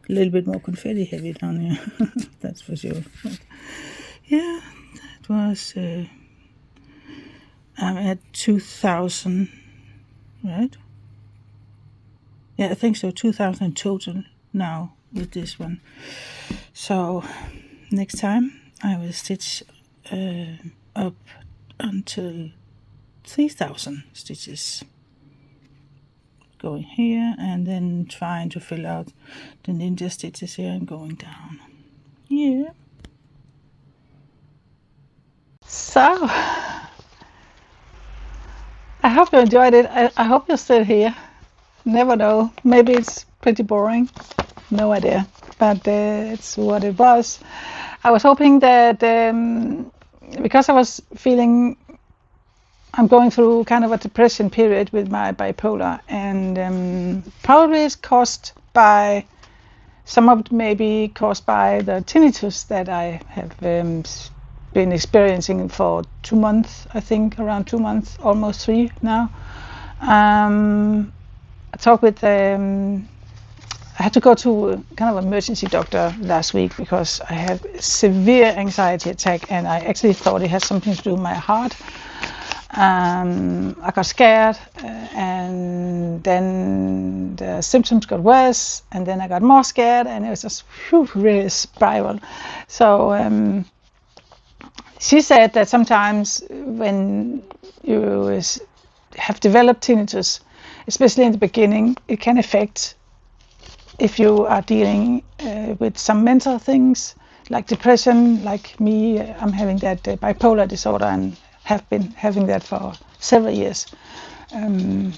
A: A little bit more confetti heavy down here, that's for sure. But yeah, that was, I'm at 2,000, right? Yeah, I think so, 2,000 total now with this one. So next time I will stitch up until 3,000 stitches. Going here and then trying to fill out the ninja stitches here and going down. Yeah. So I hope you enjoyed it. I hope you're still here. Never know. Maybe it's pretty boring. No idea. But it's what it was. I was hoping that because I was feeling I'm going through kind of a depression period with my bipolar, and probably it's caused by, some of it may be caused by the tinnitus that I have been experiencing for 2 months, I think, around 2 months, almost 3 now. I talked with, I had to go to kind of emergency doctor last week because I had a severe anxiety attack, and I actually thought it had something to do with my heart. I got scared, and then the symptoms got worse, and then I got more scared, and it was just really spiral. So she said that sometimes when you have developed tinnitus, especially in the beginning, it can affect if you are dealing with some mental things like depression, like me. I'm having that bipolar disorder and have been having that for several years. Then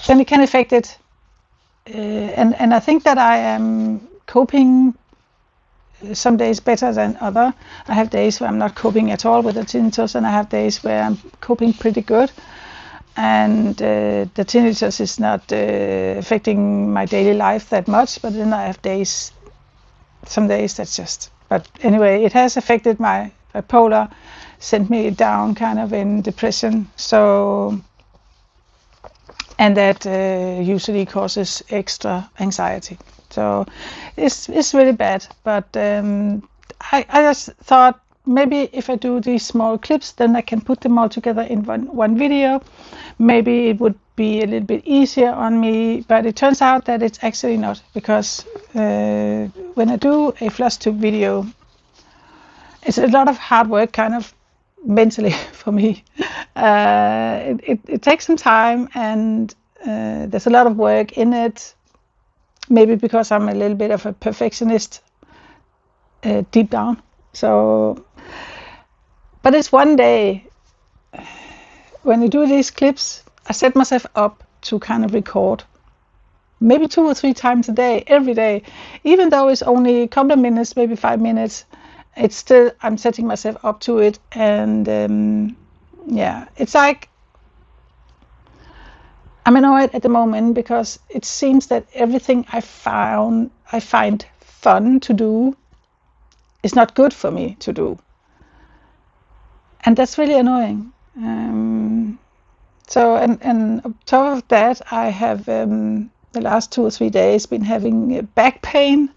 A: it can affect it, and I think that I am coping some days better than other. I have days where I'm not coping at all with the tinnitus, and I have days where I'm coping pretty good, and the tinnitus is not affecting my daily life that much, but then I have days, some days that's just, but anyway, it has affected my bipolar, sent me down kind of in depression. So, and that usually causes extra anxiety. So it's really bad, but I just thought maybe if I do these small clips, then I can put them all together in one video. Maybe it would be a little bit easier on me, but it turns out that it's actually not, because when I do a FLOSSTUBE video, it's a lot of hard work, kind of mentally for me. It takes some time, and there's a lot of work in it. Maybe because I'm a little bit of a perfectionist deep down. So, but it's one day. When I do these clips, I set myself up to kind of record maybe 2 or 3 times a day, every day. Even though it's only a couple of minutes, maybe 5 minutes, it's still, I'm setting myself up to it. And yeah, it's like I'm annoyed at the moment because it seems that everything I find fun to do is not good for me to do. And that's really annoying. So, and on top of that, I have the last 2 or 3 days been having back pain.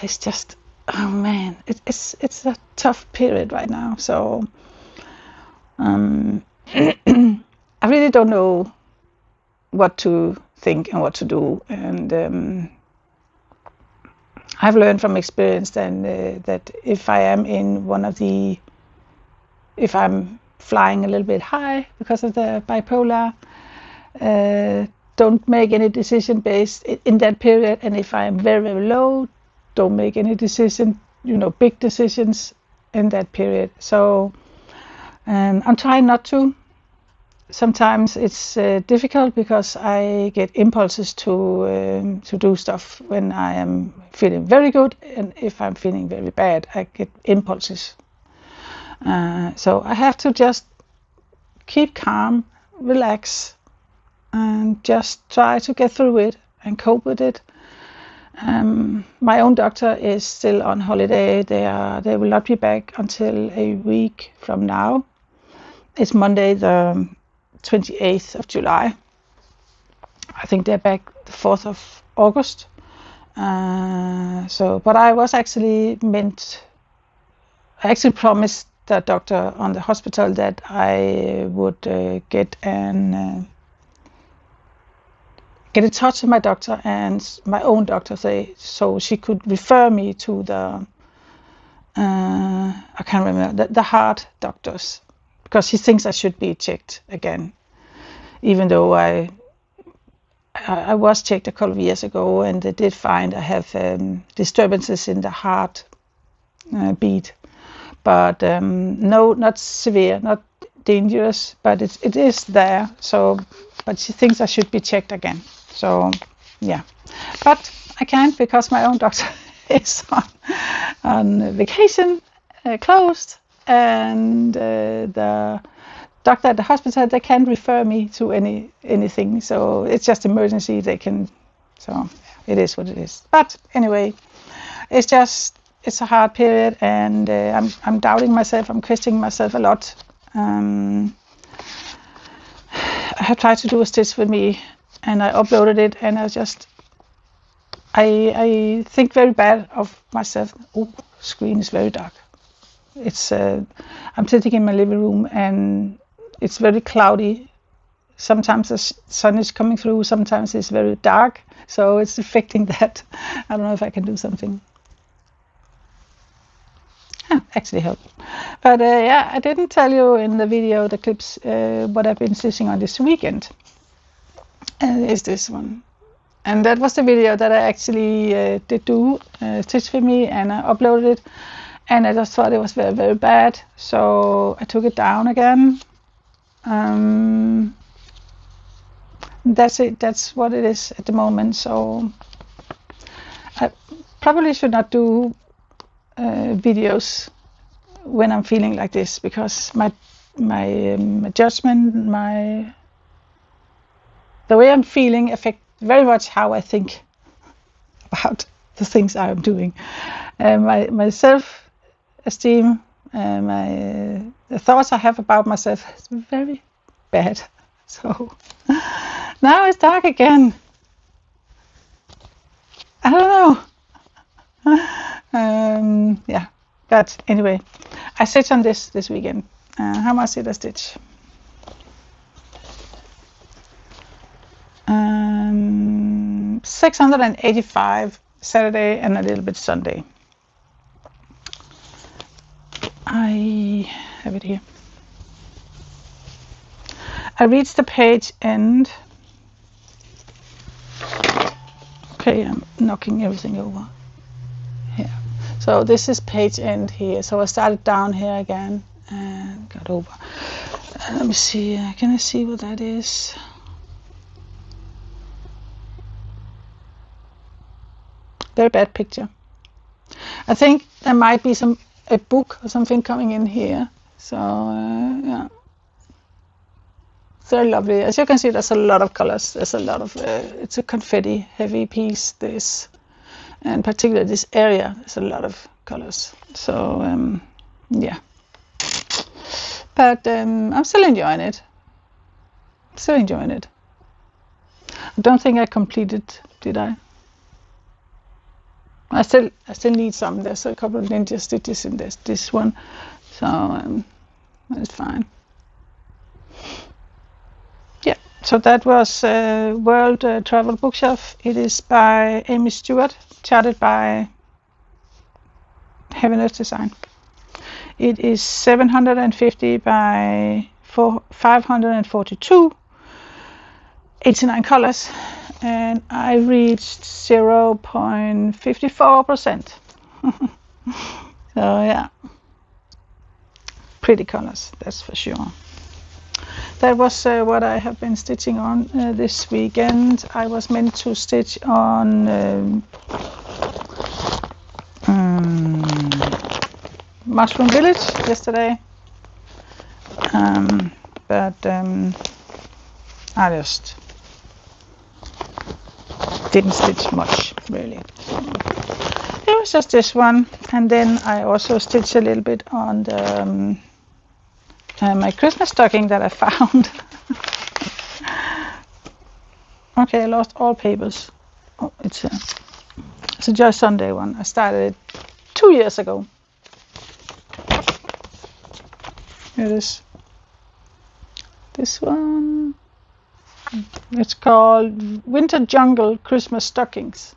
A: It's just, oh man, it's a tough period right now. So I really don't know what to think and what to do. And I've learned from experience then that if I am in one of the, if I'm flying a little bit high because of the bipolar, don't make any decision based in that period. And if I'm very, very low, don't make any decision, big decisions in that period. So I'm trying not to. Sometimes it's difficult because I get impulses to do stuff when I am feeling very good, and if I'm feeling very bad, I get impulses. So I have to just keep calm, relax, and just try to get through it and cope with it. My own doctor is still on holiday. They will not be back until a week from now. It's Monday the 28th of July. I think they're back the 4th of August. But I was actually I actually promised the doctor on the hospital that I would get in touch with my doctor and my own doctor, so she could refer me to the I can't remember, the heart doctors, because she thinks I should be checked again, even though I was checked a couple of years ago, and they did find I have disturbances in the heart beat, but no, not severe, not dangerous, but it is there. So, but she thinks I should be checked again. So, yeah, but I can't because my own doctor is on vacation, closed, and the doctor at the hospital, they can't refer me to anything. So it's just emergency. They can. So it is what it is. But anyway, it's a hard period, and I'm doubting myself. I'm questioning myself a lot. I have tried to do a stitch with me, and I uploaded it, and I think very bad of myself. Oh, screen is very dark. It's I'm sitting in my living room, and it's very cloudy. Sometimes the sun is coming through, sometimes it's very dark, so it's affecting that. I don't know if I can do something. Actually help. But yeah, I didn't tell you in the video, the clips, what I've been stitching on this weekend. Is this one. And that was the video that I actually did do, stitch with me, and I uploaded it. And I just thought it was very, very bad. So I took it down again. That's it. That's what it is at the moment. So I probably should not do videos when I'm feeling like this, because my judgment, the way I'm feeling affect very much how I think about the things I'm doing. My self-esteem, the thoughts I have about myself is very bad. So now it's dark again. I don't know. Yeah, but anyway, I stitched on this weekend. How much did I stitch? 685 Saturday and a little bit Sunday. I have it here. I reached the page end. Okay, I'm knocking everything over. Here. So this is page end here. So I started down here again and got over. Let me see. Can I see what that is? Very bad picture. I think there might be a book or something coming in here. So yeah, very lovely. As you can see, there's a lot of colors. There's a lot of it's a confetti heavy piece. This, and particularly this area, there's a lot of colors. So yeah, but I'm still enjoying it. Still enjoying it. I don't think I completed. Did I? I still need some. There's a couple of ninja stitches in this one, so it's fine. Yeah, so that was World Travel Bookshelf. It is by Amy Stewart, charted by Heaven Earth Design. It is 750 by 542, 89 colors. And I reached 0.54%. So yeah, pretty colors, that's for sure. That was what I have been stitching on this weekend. I was meant to stitch on Mushroom Village yesterday, but I just didn't stitch much really. It was just this one, and then I also stitched a little bit on the my Christmas stocking that I found. Okay, I lost all papers. Oh, it's a Just Sunday one. I started it 2 years ago. Here it is. This one. It's called Winter Jungle Christmas Stockings.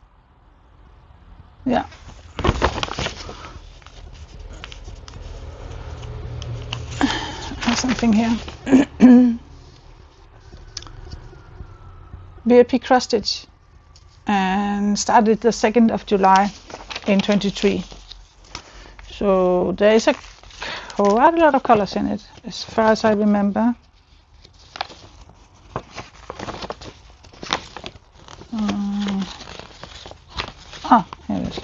A: Yeah. There's something here. VIP cross stitch, and started the 2nd of July in 23. So there is quite a lot of colors in it, as far as I remember. Here it is.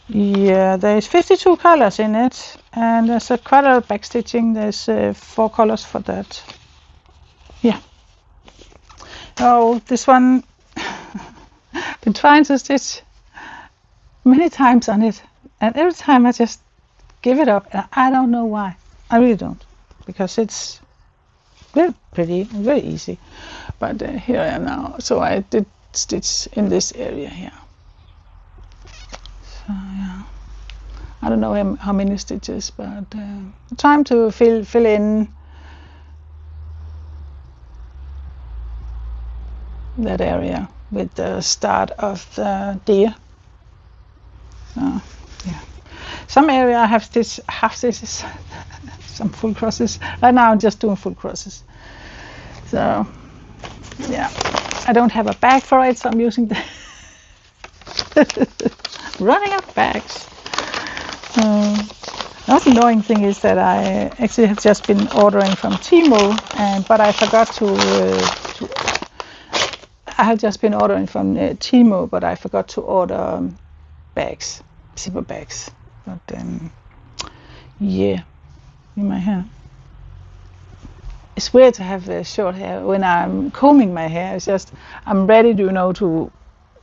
A: Yeah, there's 52 colors in it, and there's quite a lot of back stitching. There's 4 colors for that. Yeah. Oh, this one, been trying to stitch many times on it, and every time I just give it up, and I don't know why. I really don't, because it's very pretty and very easy. But here I am now, so I did stitch in this area here. So yeah, I don't know how many stitches, but time to fill in that area with the start of the deer. So yeah, some area I have stitched half stitches, some full crosses. Right now I'm just doing full crosses. So yeah, I don't have a bag for it, so I'm using the running out of bags. The most annoying thing is that I actually have just been ordering from Temu, but I forgot I have just been ordering from Temu, but I forgot to order bags, zipper bags. But yeah, in my hair. It's weird to have short hair when I'm combing my hair. It's just I'm ready to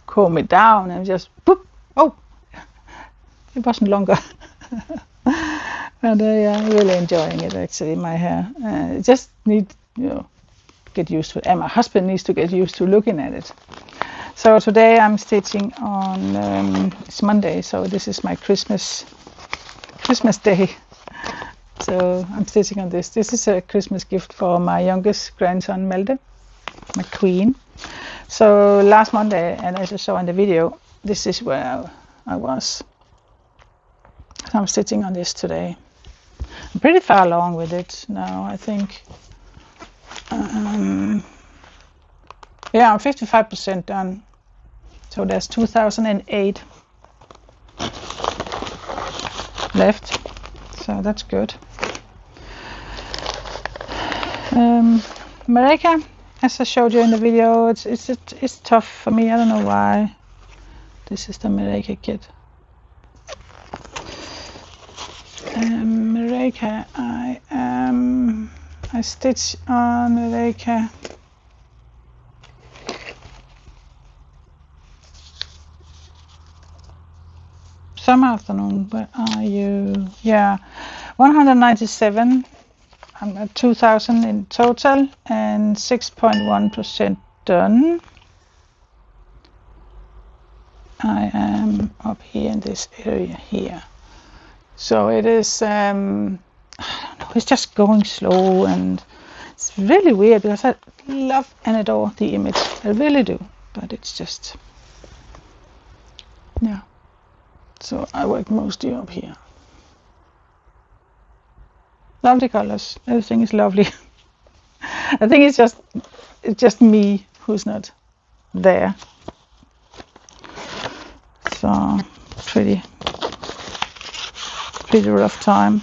A: comb it down, and just boop. Oh, it wasn't longer. But yeah, I'm really enjoying it actually. My hair. It just need get used to it, and my husband needs to get used to looking at it. So today I'm stitching on, it's Monday, so this is my Christmas day. So I'm stitching on this. This is a Christmas gift for my youngest grandson, Marilyn, McQueen. So last Monday, and as you saw in the video, this is where I was. So I'm stitching on this today. I'm pretty far along with it now, I think. Yeah, I'm 55% done. So there's 2008 left. So that's good. Mareka, as I showed you in the video, it's tough for me. I don't know why. This is the Mareka kit. Mareka, I stitch on Mareka. Some afternoon, where are you? Yeah, 197. I'm at 2000 in total and 6.1% done. I am up here in this area here. So it is, I don't know, it's just going slow, and it's really weird because I love and adore the image. I really do, but it's just, yeah. So I work mostly up here. Lovely colors. Everything is lovely. I think it's just me who's not there. So pretty rough time.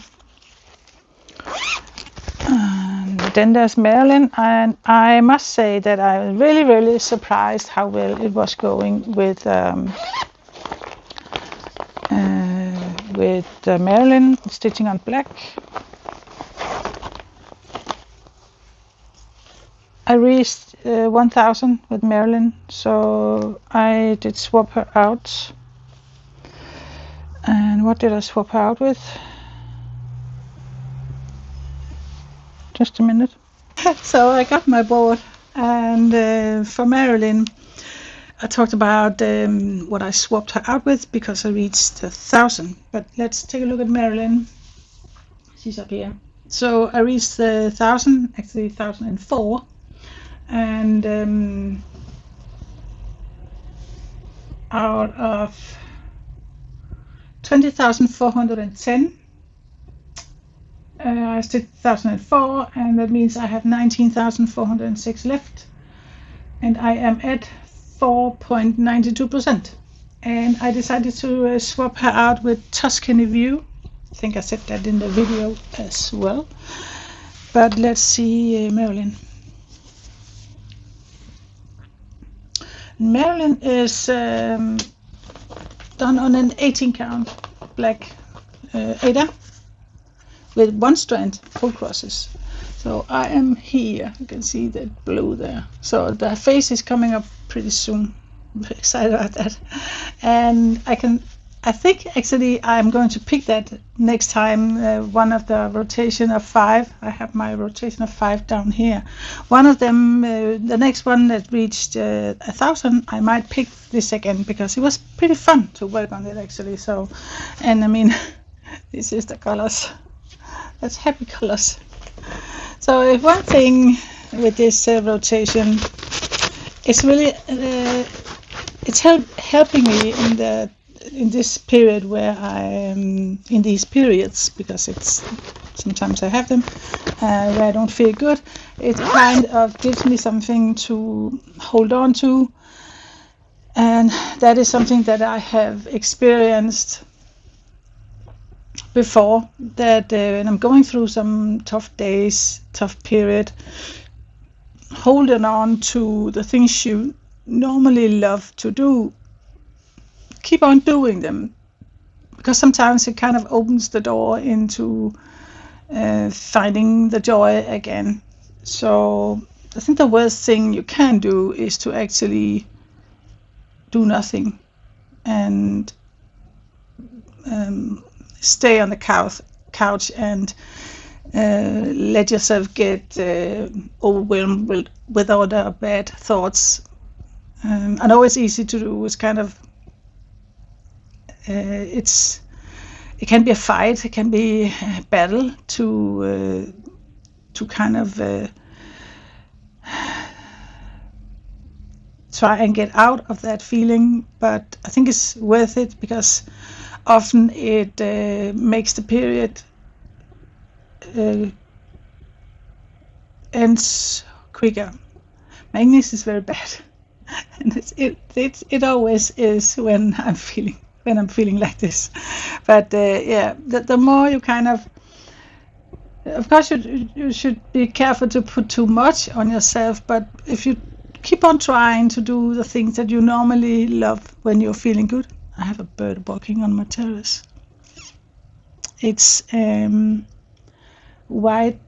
A: And then there's Marilyn, and I must say that I was really surprised how well it was going with Marilyn stitching on black. I reached 1000 with Marilyn, so I did swap her out. And what did I swap her out with? Just a minute. So I got my board, and for Marilyn, I talked about what I swapped her out with because I reached 1000. But let's take a look at Marilyn. She's up here. So I reached 1000, actually 1004. And out of 20,410, I did 1004, and that means I have 19,406 left, and I am at 4.92%. And I decided to swap her out with Tuscany View. I think I said that in the video as well. But let's see Marilyn. Marilyn is done on an 18 count black Ada with one strand full crosses. So I am here. You can see that blue there. So the face is coming up pretty soon. I'm very excited about that. And I think actually I'm going to pick that next time, one of the rotation of 5. I have my rotation of 5 down here. One of them, the next one that reached 1000, I might pick this again because it was pretty fun to work on it actually. So, and I mean, this is the colors. That's happy colors. So if one thing with this rotation, it's really, it's helping me in this period where I am in these periods, because it's sometimes I have them where I don't feel good. It kind of gives me something to hold on to, and that is something that I have experienced before, that when I'm going through some tough days, tough period, holding on to the things you normally love to do, keep on doing them, because sometimes it kind of opens the door into finding the joy again. So I think the worst thing you can do is to actually do nothing and stay on the couch and let yourself get overwhelmed with all the bad thoughts. I know it's easy to do. It's kind of it can be a fight. It can be a battle to kind of try and get out of that feeling. But I think it's worth it because often it makes the period ends quicker. My English is very bad, and it always is when I'm feeling like this. But yeah, the more you kind of course you should be careful to put too much on yourself. But if you keep on trying to do the things that you normally love when you're feeling good. I have a bird walking on my terrace. It's white,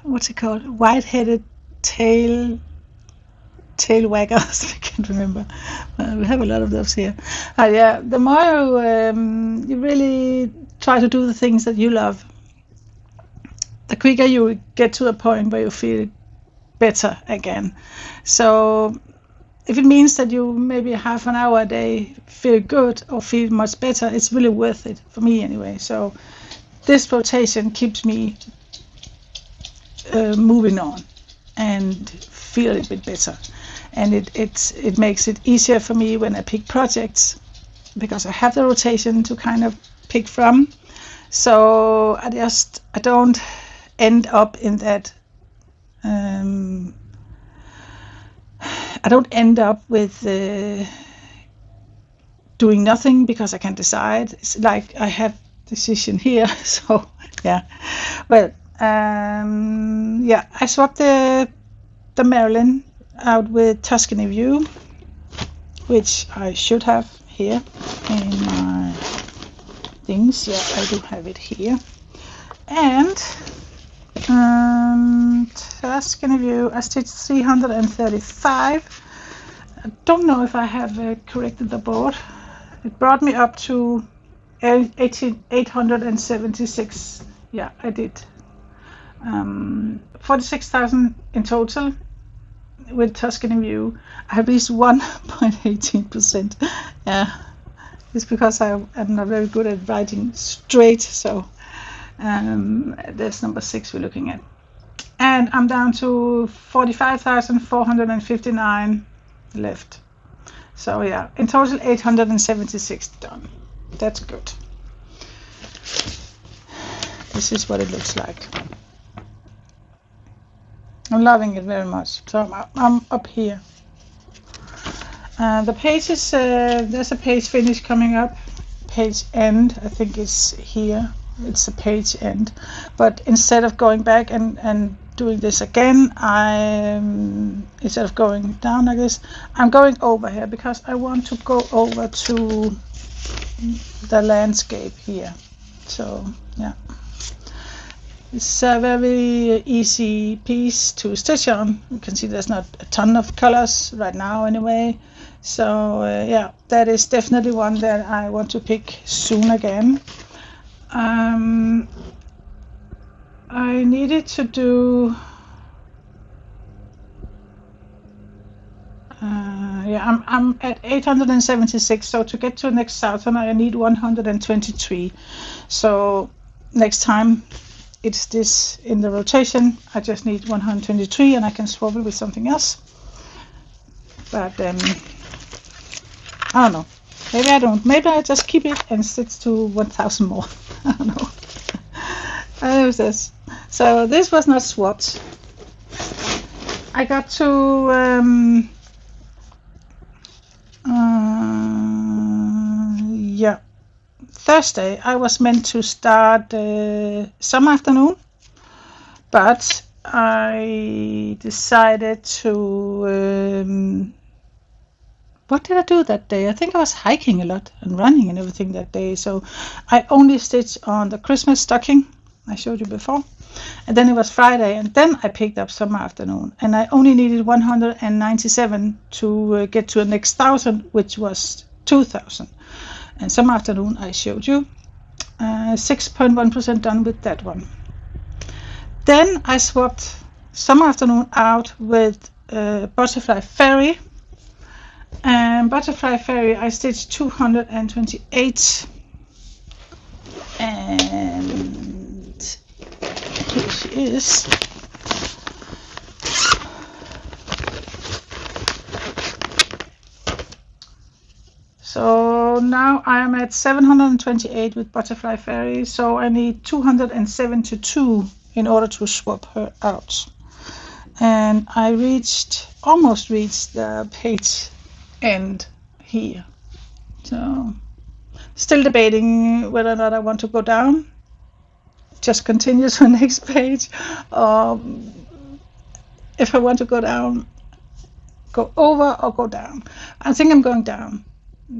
A: what's it called? White-headed tail waggers. I can't remember. We have a lot of those here. Yeah, the more you really try to do the things that you love, the quicker you get to a point where you feel better again. So if it means that you maybe half an hour a day feel good or feel much better, it's really worth it for me anyway. So this rotation keeps me moving on and feel a bit better, and it makes it easier for me when I pick projects because I have the rotation to kind of pick from. So I don't end up in that. I don't end up with doing nothing because I can't decide. It's like I have decision here. So yeah, well, yeah, I swapped the Marilyn out with Tuscany View, which I should have here in my things. Yeah, I do have it here. And Tuscany View, I stitched 335. I don't know if I have corrected the board. It brought me up to 876. Yeah, I did. 46,000 in total with Tuscany View. I have reached 1.18%. Yeah, it's because I'm not very good at writing straight. So that's number 6 we're looking at. And I'm down to 45,459 left. So yeah, in total 876 done. That's good. This is what it looks like. I'm loving it very much. So I'm up here. The pages, there's a page finish coming up. Page end, I think is here. It's a page end. But instead of going back and doing this again, instead of going down like this, I'm going over here because I want to go over to the landscape here. So yeah, it's a very easy piece to stitch on. You can see there's not a ton of colors right now anyway. So yeah, that is definitely one that I want to pick soon again. I needed to do yeah, I'm at 876, so to get to the next 1,000 I need 123. So next time it's this in the rotation, I just need 123 and I can swap it with something else. But I don't know, maybe I don't, maybe I just keep it and stitch to 1,000 more. I don't know. There's this. So this was not swapped. I got to yeah, Thursday I was meant to start some afternoon, but I decided to what did I do that day? I think I was hiking a lot and running and everything that day, so I only stitched on the Christmas stocking I showed you before, and then it was Friday, and then I picked up some afternoon, and I only needed 197 to get to the next 1,000, which was 2,000. And some afternoon I showed you, 6.1% done with that one. Then I swapped Summer Afternoon out with Butterfly Fairy. And Butterfly Fairy I stitched 228. And here she is. So now I am at 728 with Butterfly Fairy, so I need 272 in order to swap her out. And I almost reached the page end here. So still debating whether or not I want to go down, just continue to the next page, or if I want to go down, go over or go down. I think I'm going down.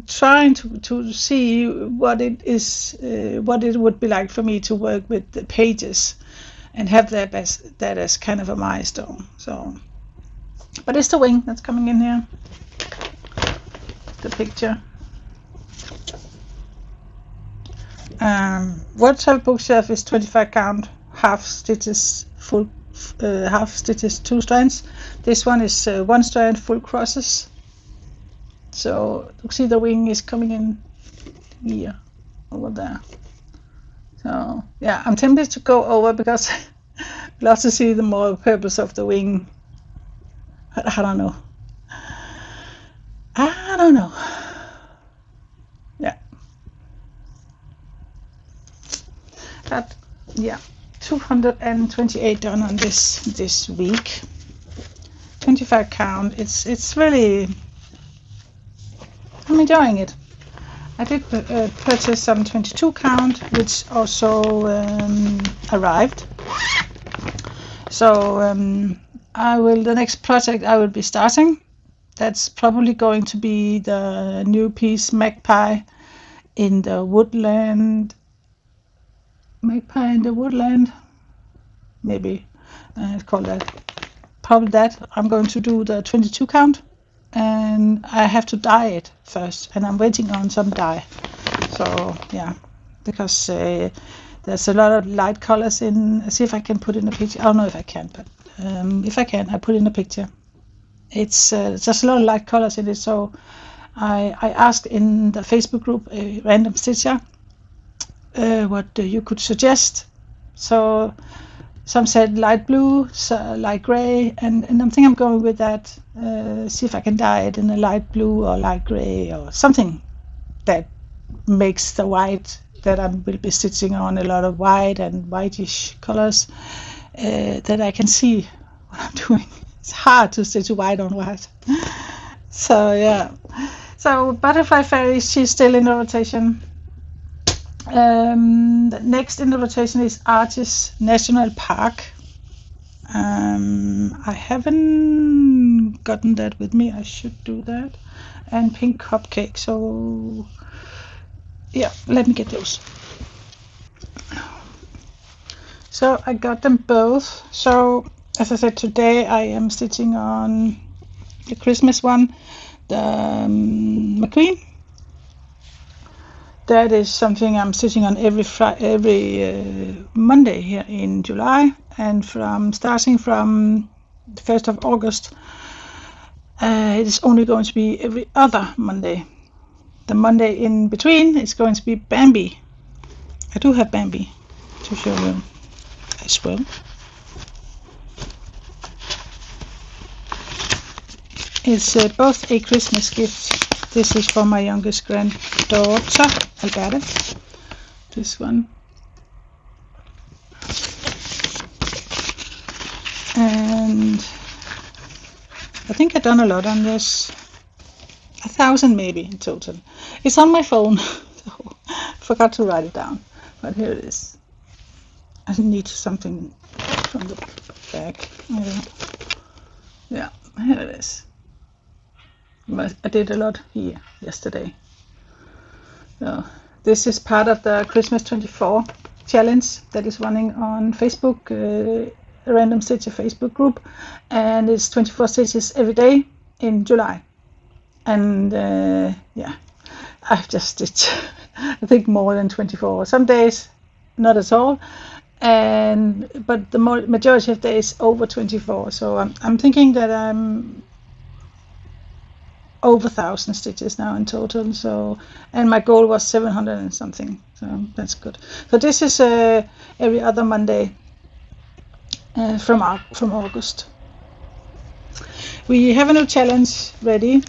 A: Trying to see what it is, what it would be like for me to work with the pages and have that as kind of a milestone. So, but it's the wing that's coming in here, the picture. Workshop bookshelf is 25 count, half stitches, full half stitches, 2 strands. This one is 1 strand, full crosses. So you see the wing is coming in here, over there. So yeah, I'm tempted to go over because I love to see the more purpose of the wing. I don't know. Yeah. But yeah, 228 done on this week. 25 count. It's really, I'm enjoying it. I did purchase some 22 count, which also arrived. So the next project I will be starting, that's probably going to be the new piece Magpie in the Woodland. Magpie in the Woodland, maybe it's called that. Probably that. I'm going to do the 22 count. And I have to dye it first, and I'm waiting on some dye. So yeah, because there's a lot of light colors in. See if I can put in a picture. I don't know if I can, but if I can, I put in a picture. It's just a lot of light colors in it. So I asked in the Facebook group, a random stitcher, what you could suggest. So some said light blue, so light gray, and I think I'm going with that. See if I can dye it in a light blue or light gray or something that makes the white that I will be stitching on a lot of white and whitish colors, that I can see what I'm doing. It's hard to stitch white on white. So yeah. So Butterfly Fairy, she's still in the rotation. The next in the rotation is Arches National Park. I haven't gotten that with me. I should do that. And Pink Cupcake. So yeah, let me get those. So I got them both. So as I said, today I am stitching on the Christmas one, the McQueen. That is something I'm stitching on every Monday here in July, and starting from the 1st of August, it is only going to be every other Monday. The Monday in between is going to be Bambi. I do have Bambi to show you as well. It's both a Christmas gift. This is for my youngest granddaughter, Alberta. This one. And I think I've done a lot on this. 1,000 maybe in total. It's on my phone, so I forgot to write it down. But here it is. I need something from the back. Yeah, here it is. I did a lot here yesterday. So this is part of the Christmas 24 challenge that is running on Facebook, a Random Stitcher Facebook group, and it's 24 stitches every day in July. And yeah, I've just stitched I think more than 24. Some days not at all, but the majority of days over 24. So I'm thinking that I'm over 1,000 stitches now in total. So, and my goal was 700 and something. So that's good. So this is every other Monday from August. We have a new challenge ready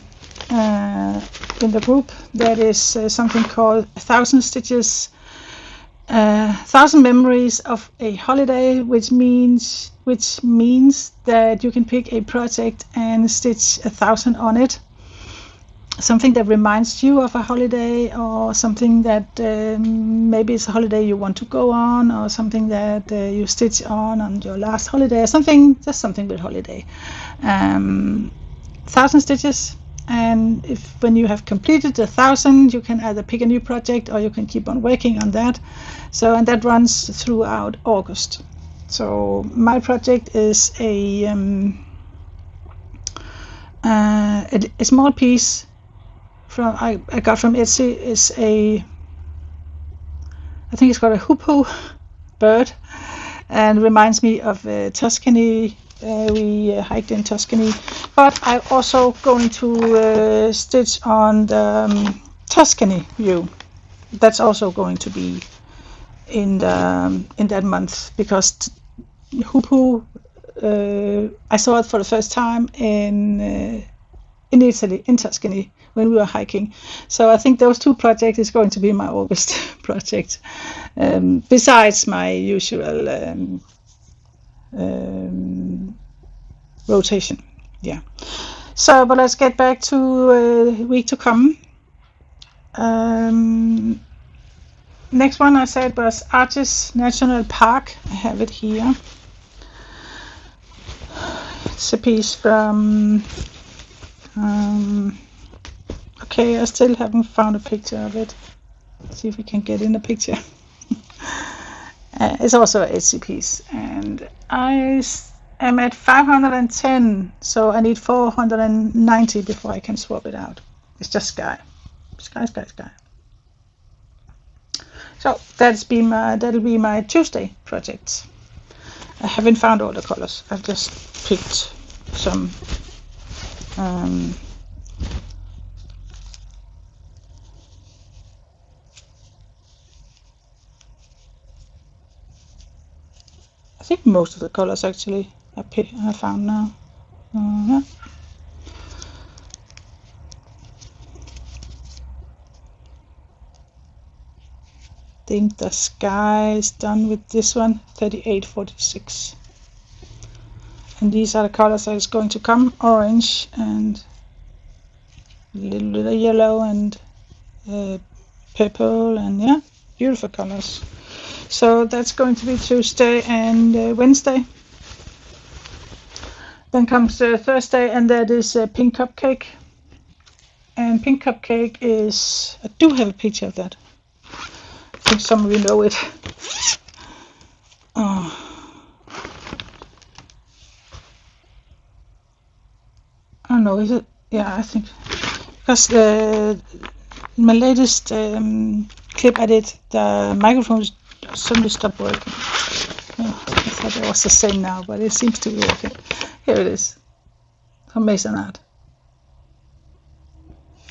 A: in the group. That is something called 1,000 stitches, 1,000 memories of a holiday, which means that you can pick a project and stitch 1,000 on it. Something that reminds you of a holiday, or something that maybe it's a holiday you want to go on, or something that you stitch on your last holiday, or something, just something with holiday. 1,000 stitches, and when you have completed the 1,000, you can either pick a new project or you can keep on working on that. So, and that runs throughout August. So my project is a small piece from I got from Etsy. Is I think it's called a hoopoe bird, and reminds me of Tuscany. We hiked in Tuscany, but I'm also going to stitch on the Tuscany view. That's also going to be in that month, because hoopoe, I saw it for the first time in Italy, in Tuscany, when we were hiking. So I think those two projects is going to be my August project, besides my usual rotation. Yeah. So, but let's get back to week to come. Next one I said was Arches National Park. I have it here. It's a piece from okay, I still haven't found a picture of it. Let's see if we can get in a picture. It's also an Etsy piece, and I am at 510, so I need 490 before I can swap it out. It's just sky. So that'll be my Tuesday project. I haven't found all the colors. I've just picked some. I think most of the colors actually I found now. Yeah. I think the sky is done with this one, 3846. And these are the colors that is going to come: orange and a little bit of yellow and purple, and yeah, beautiful colors. So that's going to be Tuesday and Wednesday. Then comes Thursday, and that is Pink Cupcake. And Pink Cupcake is, I do have a picture of that. I think some of you know it. Oh. I don't know, is it? Yeah, I think. Because my latest clip I did, the microphone suddenly stopped working. Oh, I thought it was the same now, but it seems to be working. Here it is. Amazing art.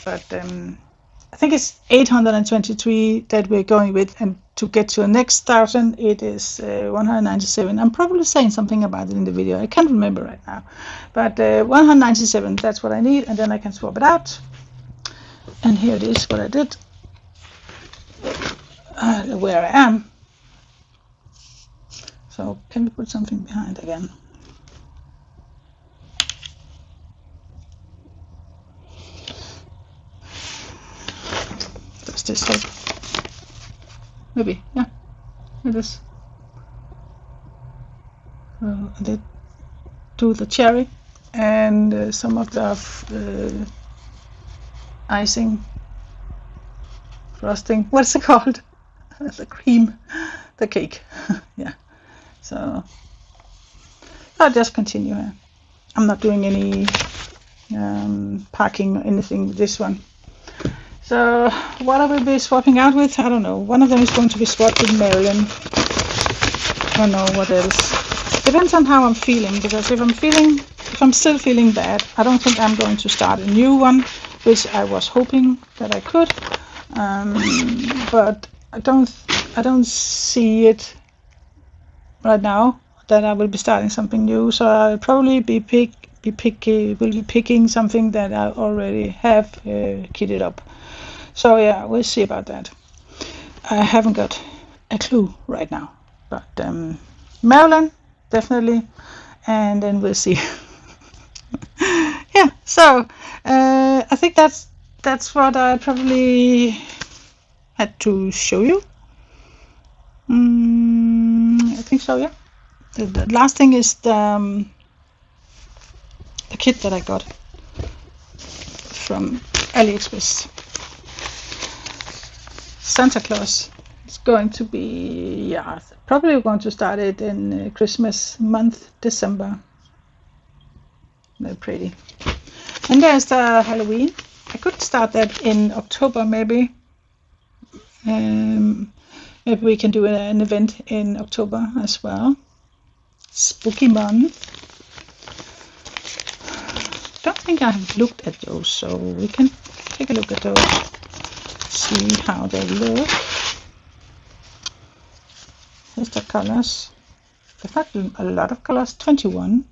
A: But I think it's 823 that we're going with, and to get to the next 1,000 it is 197. I'm probably saying something about it in the video. I can't remember right now. But 197, that's what I need, and then I can swap it out. And here it is, what I did. Where I am. So can we put something behind again? Does this help? Maybe, yeah, it is. I did do the cherry and some of the icing, frosting, what's it called? The cream, the cake. Yeah. So I'll just continue here. I'm not doing any packing or anything with this one. So what I will be swapping out with, I don't know. One of them is going to be swapped with Marilyn. I don't know what else. Depends on how I'm feeling, because if I'm still feeling bad, I don't think I'm going to start a new one, which I was hoping that I could. But I don't see it right now that I will be starting something new. So I'll probably be picking something that I already have kitted up. So yeah, we'll see about that. I haven't got a clue right now, but Marilyn definitely, and then we'll see. Yeah, so I think that's what I probably had to show you. I think so, yeah. The last thing is the kit that I got from AliExpress. Santa Claus is going to be, yeah, probably going to start it in Christmas month, December. They're pretty. And there's the Halloween. I could start that in October maybe. Maybe we can do an event in October as well. Spooky month. Don't think I have looked at those, so we can take a look at those. See how they look. Here's the colors. They've got a lot of colors, 21,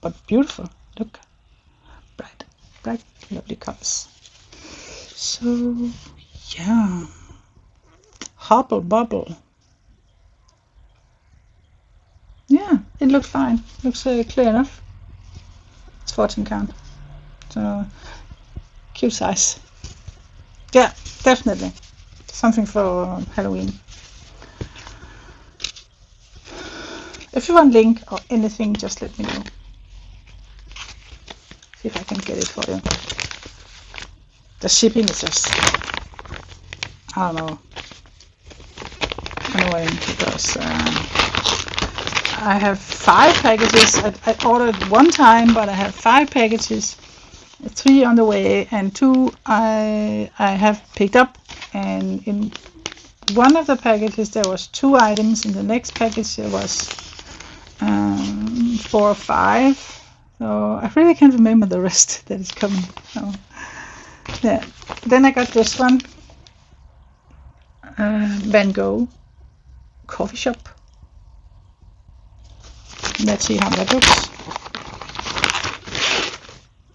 A: but beautiful. Look, bright, lovely colors. So yeah, Hobble Bubble. Yeah, it looks fine. Looks clear enough. It's 14 count, so cute size. Yeah, definitely something for Halloween. If you want link or anything, just let me know. See if I can get it for you. The shipping is just, I don't know, annoying, because I have 5 packages. I ordered one time, but I have 5 packages, 3 on the way, and 2 I have picked up. And in one of the packages there was 2 items. In the next package there was 4 or 5. So I really can't remember the rest that is coming. So yeah. Then I got this one, Van Gogh coffee shop. Let's see how that looks.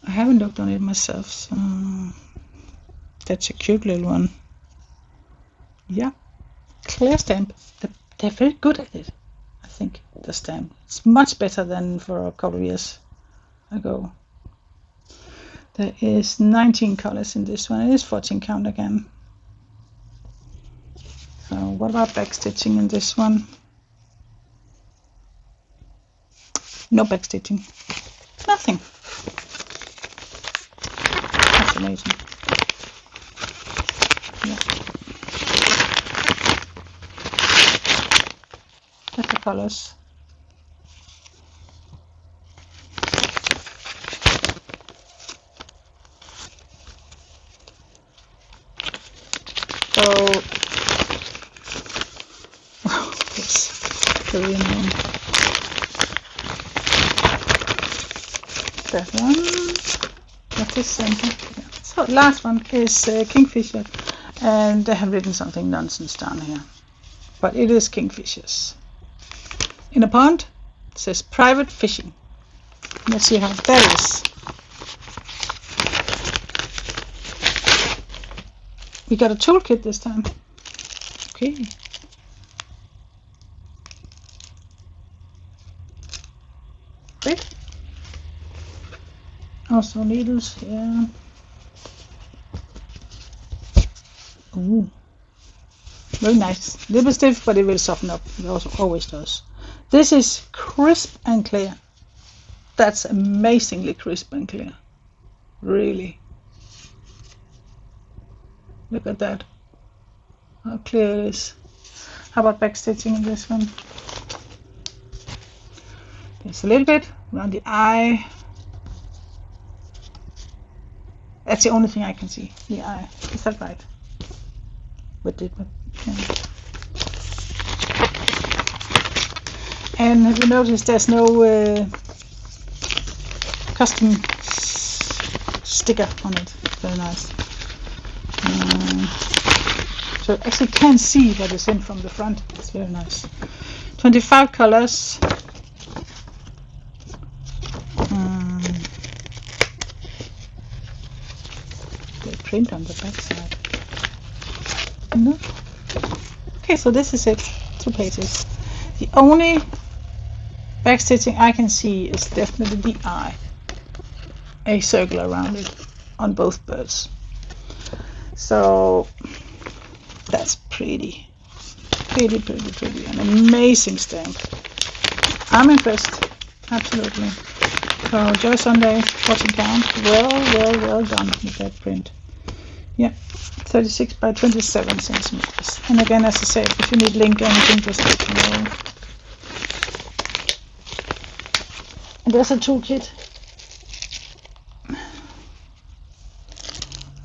A: I haven't looked on it myself, so that's a cute little one. Yeah, clear stamp. They're very good at it. I think the stamp. It's much better than for a couple of years ago. There is 19 colors in this one. It is 14 count again. So what about backstitching in this one? No backstitching. Nothing. That's amazing. Yeah. That's the colors. So, yes, very annoying. That one. That's the center. Yeah. So last one is Kingfisher, and they have written something nonsense down here, but it is Kingfishers in a pond. It says private fishing. Let's see how that is. We got a toolkit this time. Okay. Great. Also needles here. Ooh. Very nice. A little bit stiff, but it will soften up. It also always does. This is crisp and clear. That's amazingly crisp and clear. Really. Look at that. How clear it is. How about backstitching in this one? Just a little bit around the eye. That's the only thing I can see. The eye. Is that right? What did we? Yeah. And have you noticed there's no custom sticker on it? Very nice. So I actually can see what is in from the front. It's very nice. 25 colors. The print on the back side. No. Okay, so this is it. 2 pages. The only back stitching I can see is definitely the eye. A circle around it on both birds. So that's pretty. An amazing stamp. I'm impressed. Absolutely. So Joy Sunday, watching count. Well done with that print. Yeah, 36 by 27 centimeters. And again, as I said, if you need link or anything, just let me know. And there's a toolkit.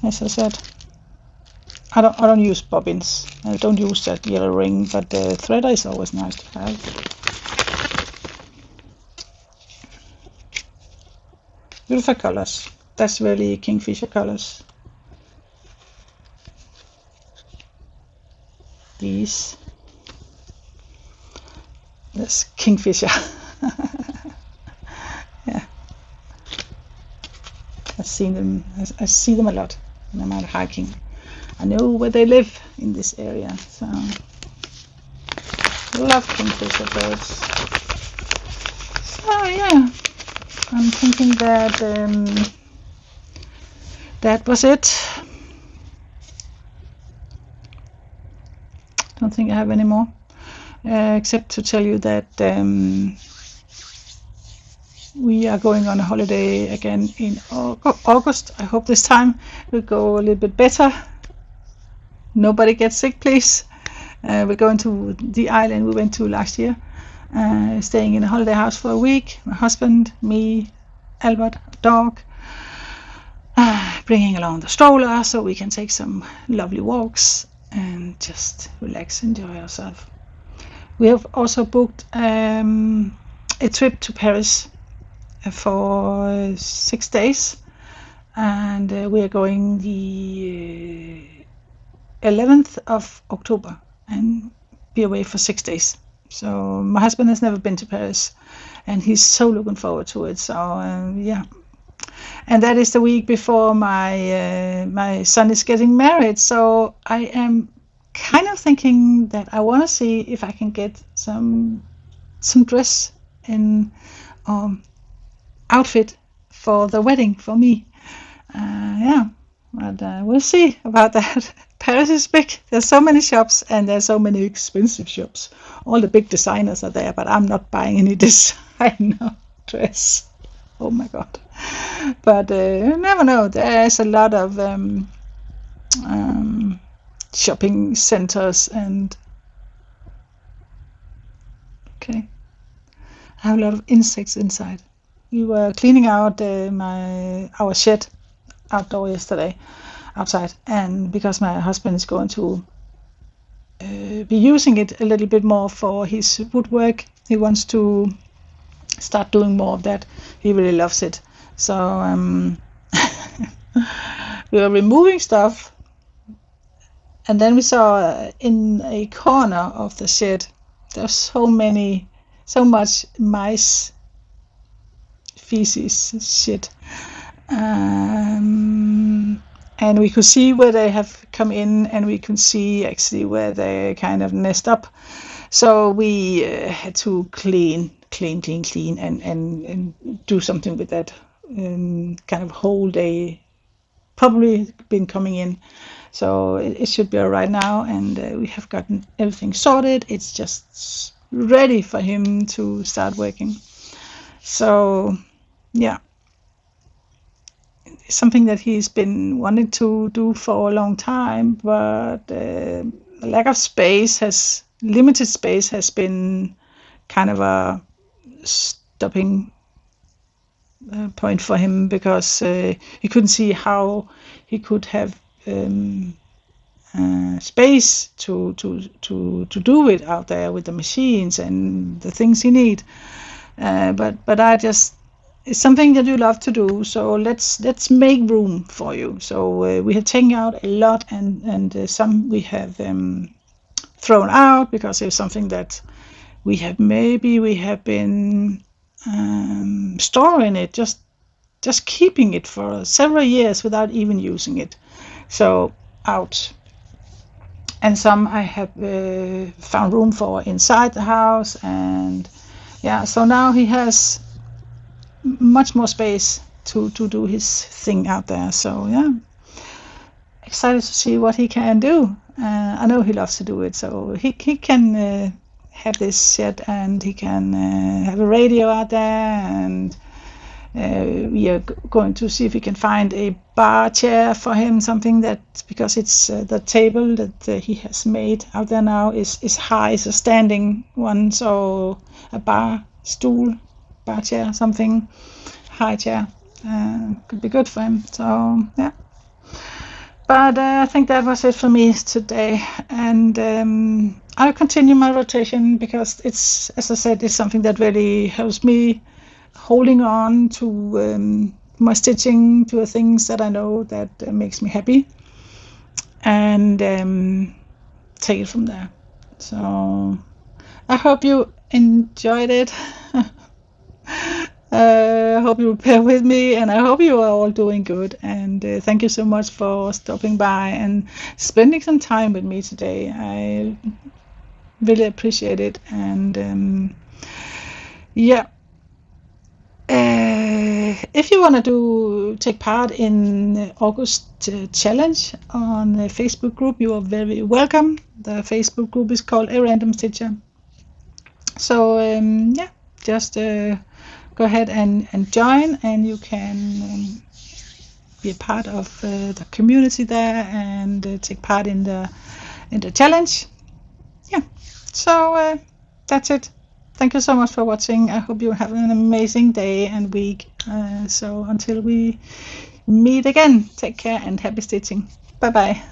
A: As I said, I don't use bobbins. I don't use that yellow ring, but the threader is always nice to have. Beautiful colors. That's really Kingfisher colors. These. That's Kingfisher. Yeah. I see them a lot when I'm out hiking. I know where they live in this area, so I love Kingfisher birds. So yeah, I'm thinking that that was it. Don't think I have any more, except to tell you that we are going on a holiday again in August. I hope this time will go a little bit better. Nobody gets sick, please. We're going to the island we went to last year, staying in a holiday house for a week. My husband, me, Albert, dog, bringing along the stroller so we can take some lovely walks and just relax, enjoy ourselves. We have also booked a trip to Paris for 6 days, and we are going the 11th of October and be away for 6 days. So my husband has never been to Paris and he's so looking forward to it. So yeah, and that is the week before my son is getting married. So I am kind of thinking that I want to see if I can get some dress and outfit for the wedding for me. Yeah, but we'll see about that. Paris is big. There's so many shops and there's so many expensive shops. All the big designers are there, but I'm not buying any designer dress. Oh my god. But you never know. There's a lot of shopping centers and okay. I have a lot of insects inside. We were cleaning out our shed outdoor yesterday, outside, and because my husband is going to be using it a little bit more for his woodwork, he wants to start doing more of that. He really loves it. So we were removing stuff, and then we saw in a corner of the shed there's so much mice feces shit, and we could see where they have come in, and we could see actually where they kind of nest up. So we had to clean and do something with that kind of hole they probably been coming in. So it should be all right now, and we have gotten everything sorted. It's just ready for him to start working. So yeah, it's something that he's been wanting to do for a long time, but the lack of limited space has been kind of a stopping point for him, because he couldn't see how he could have space to do it out there with the machines and the things he need. But I just, it's something that you love to do, so let's make room for you. So we have taken out a lot, and some we have thrown out because it's something that we have been storing it, just keeping it for several years without even using it. So out. And some I have found room for inside the house, and yeah, so now he has much more space to do his thing out there. So yeah, excited to see what he can do. I know he loves to do it, so he can have this shed, and he can have a radio out there, and we are going to see if we can find a bar chair for him, something that, because it's the table that he has made out there now is high, it's a standing one, so a bar chair, something high chair could be good for him. So yeah, but I think that was it for me today, and I'll continue my rotation, because it's, as I said, it's something that really helps me holding on to my stitching, to the things that I know that makes me happy, and take it from there. So I hope you enjoyed it. I hope you will bear with me, and I hope you are all doing good, and thank you so much for stopping by and spending some time with me today. I really appreciate it, and yeah. If you want to take part in August challenge on the Facebook group, you are very welcome. The Facebook group is called A Random Stitcher. So yeah, just go ahead and join, and you can be a part of the community there, and take part in the challenge. Yeah, so that's it. Thank you so much for watching. I hope you have an amazing day and week. So until we meet again, take care and happy stitching. Bye bye.